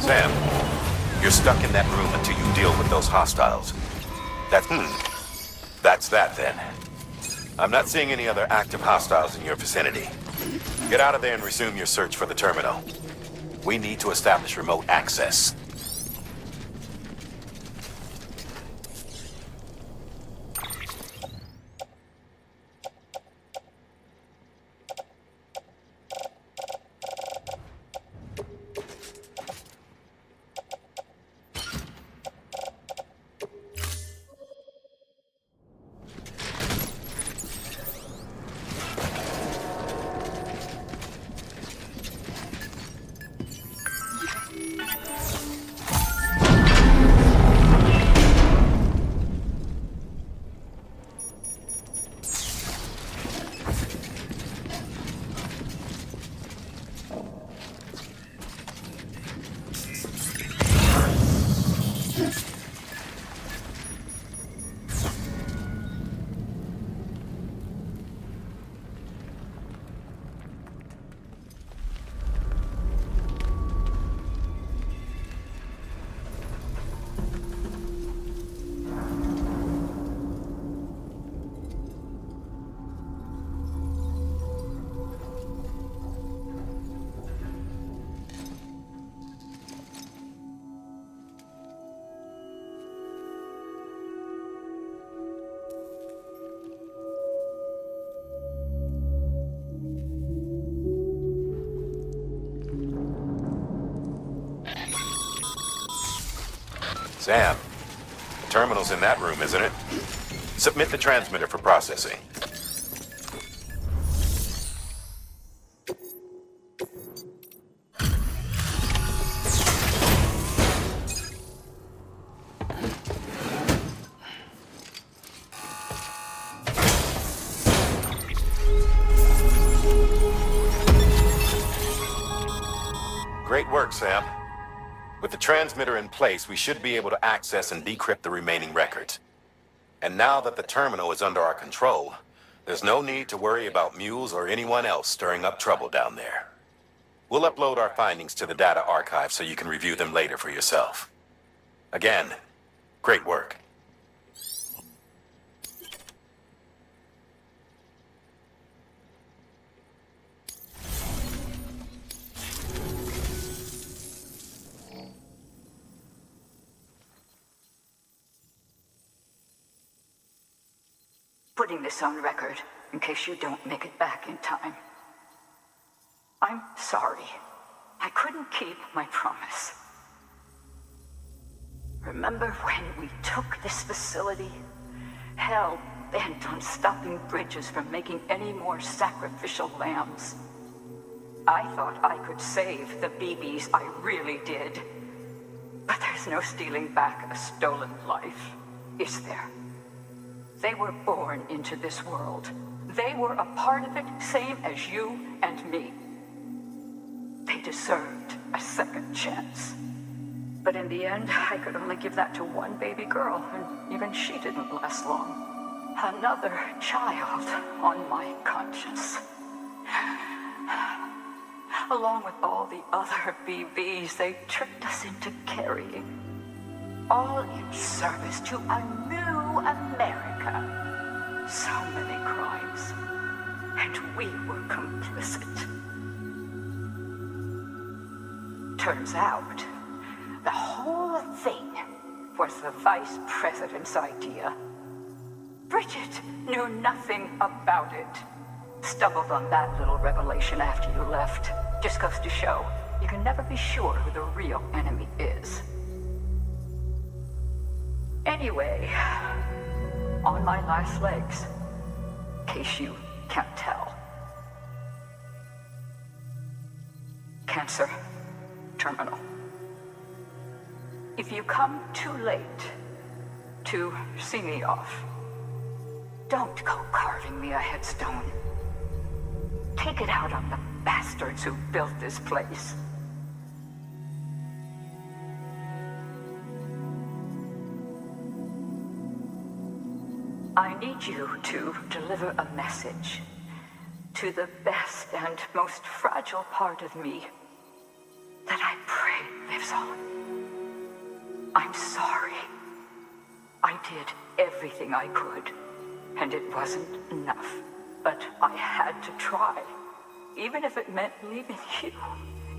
Sam, you're stuck in that room until you deal with those hostiles. That's that then. I'm not seeing any other active hostiles in your vicinity. Get out of there and resume your search for the terminal. We need to establish remote access. Sam, the terminal's in that room, isn't it? Submit the transmitter for processing. Great work, Sam. With the transmitter in place, we should be able to access and decrypt the remaining records. And now that the terminal is under our control, there's no need to worry about mules or anyone else stirring up trouble down there. We'll upload our findings to the data archive so you can review them later for yourself. Again, great work. Putting this on record in case you don't make it back in time. I'm sorry. I couldn't keep my promise. Remember when we took this facility? Hell bent on stopping Bridges from making any more sacrificial lambs. I thought I could save the BBs, I really did. But there's no stealing back a stolen life, is there? They were born into this world. They were a part of it, same as you and me. They deserved a second chance. But in the end, I could only give that to one baby girl, and even she didn't last long. Another child on my conscience. Along with all the other BBs they tricked us into carrying. All in service to a new America. So many crimes. And we were complicit. Turns out, the whole thing was the vice president's idea. Bridget knew nothing about it. Stumbled on that little revelation after you left. Just goes to show, you can never be sure who the real enemy is. Anyway, on my last legs, in case you can't tell. Cancer terminal. If you come too late to see me off, don't go carving me a headstone. Take it out on the bastards who built this place. I need you to deliver a message to the best and most fragile part of me that I pray lives on. I'm sorry. I did everything I could, and it wasn't enough. But I had to try, even if it meant leaving you,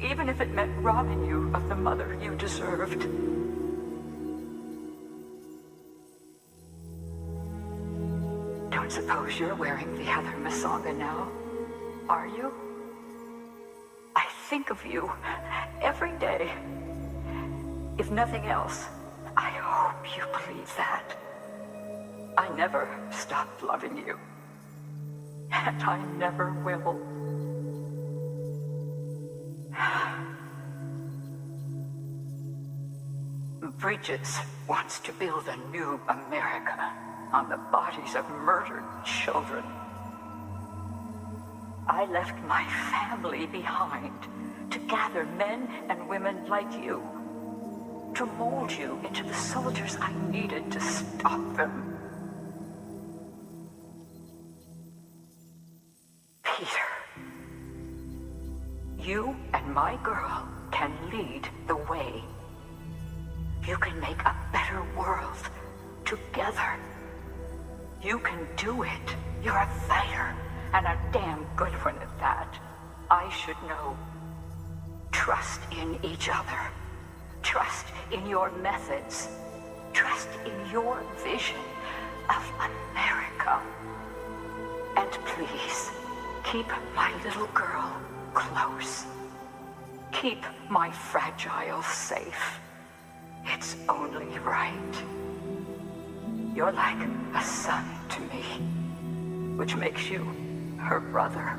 even if it meant robbing you of the mother you deserved. Don't suppose you're wearing the other Masanga now, are you? I think of you every day. If nothing else, I hope you believe that. I never stopped loving you. And I never will. Bridges wants to build a new America on the bodies of murdered children. I left my family behind to gather men and women like you, to mold you into the soldiers I needed to stop them. Peter, you and my girl can lead the way. You can make a better world together. You can do it. You're a fighter, and a damn good one at that. I should know. Trust in each other. Trust in your methods. Trust in your vision of America. And please, keep my little girl close. Keep my fragile safe. It's is only right. You're like a son to me, which makes you her brother.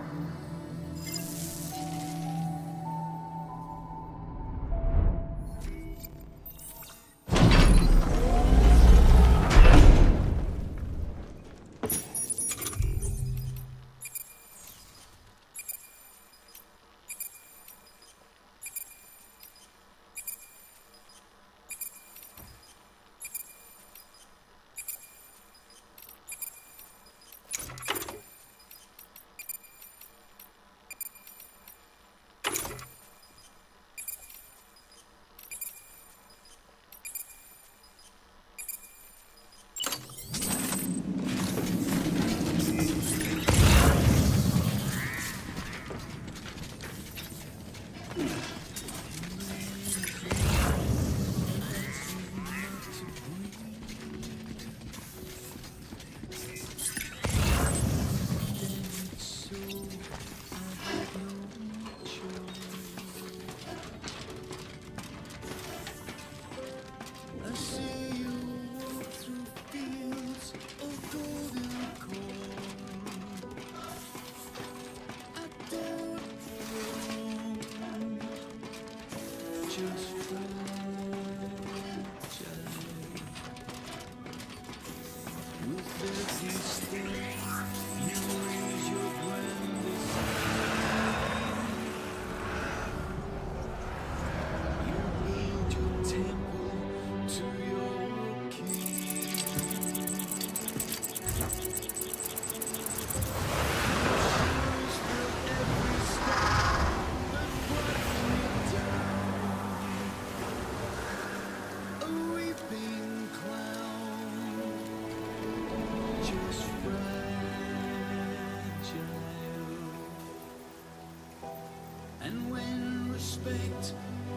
And when respect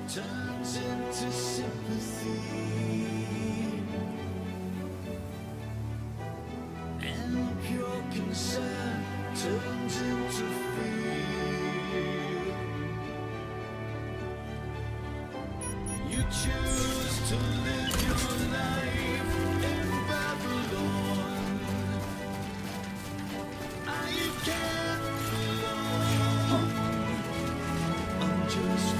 turns into sympathy, and pure concern turns into fear, you choose to live your life in Babylon. I can't belong. I'm just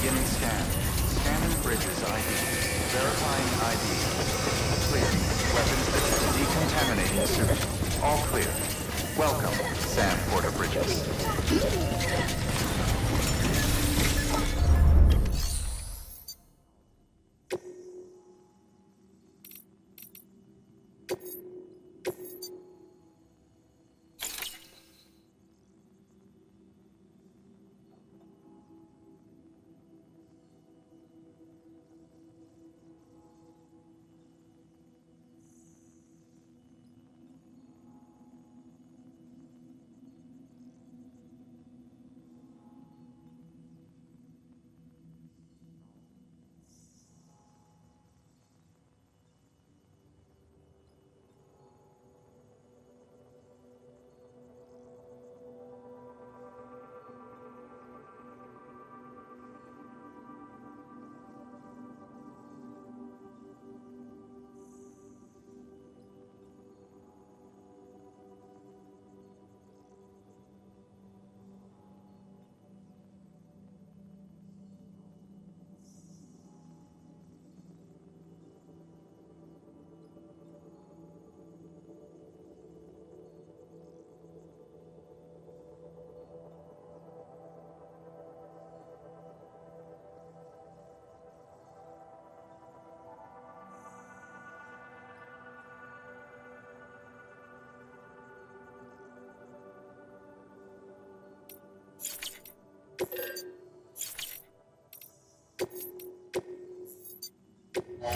Beginning scan. Scanning bridges ID. Verifying ID. Clear. Weapons decontaminating search. All clear. Welcome, Sam Porter Bridges.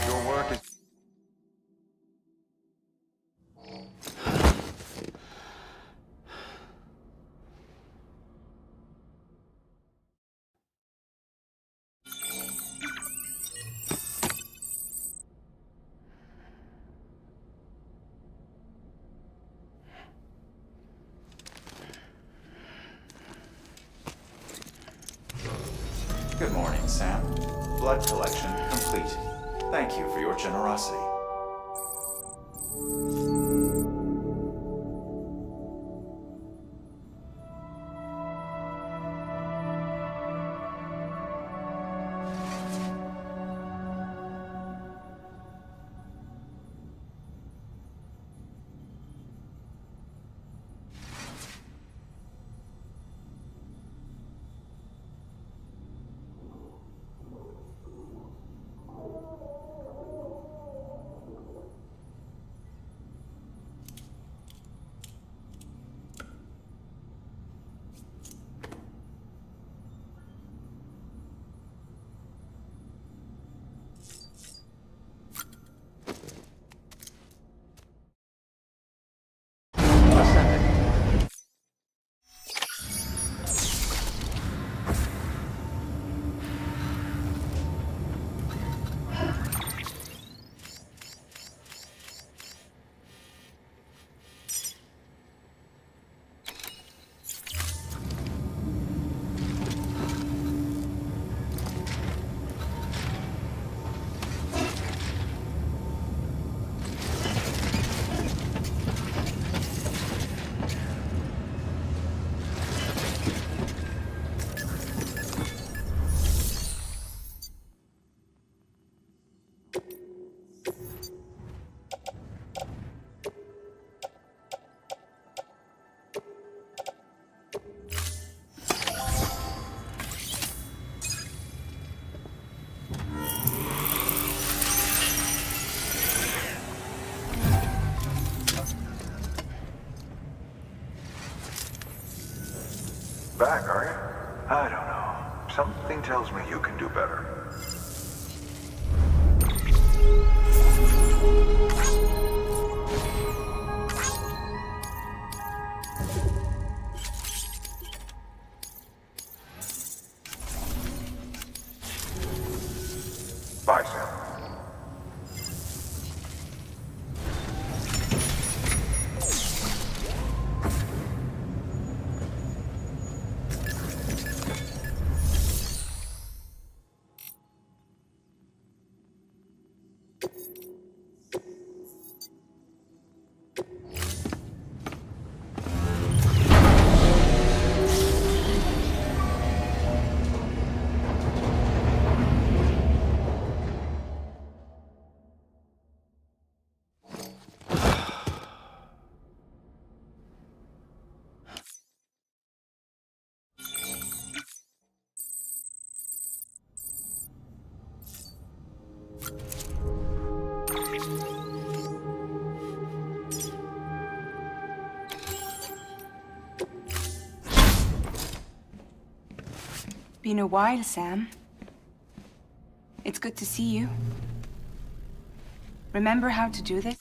Your work is... Good morning, Sam. Blood collection complete. Thank you for your generosity. Back, are you? I don't know. Something tells me you can do better. Bye, Sam. been a while, Sam. It's good to see you. Remember how to do this?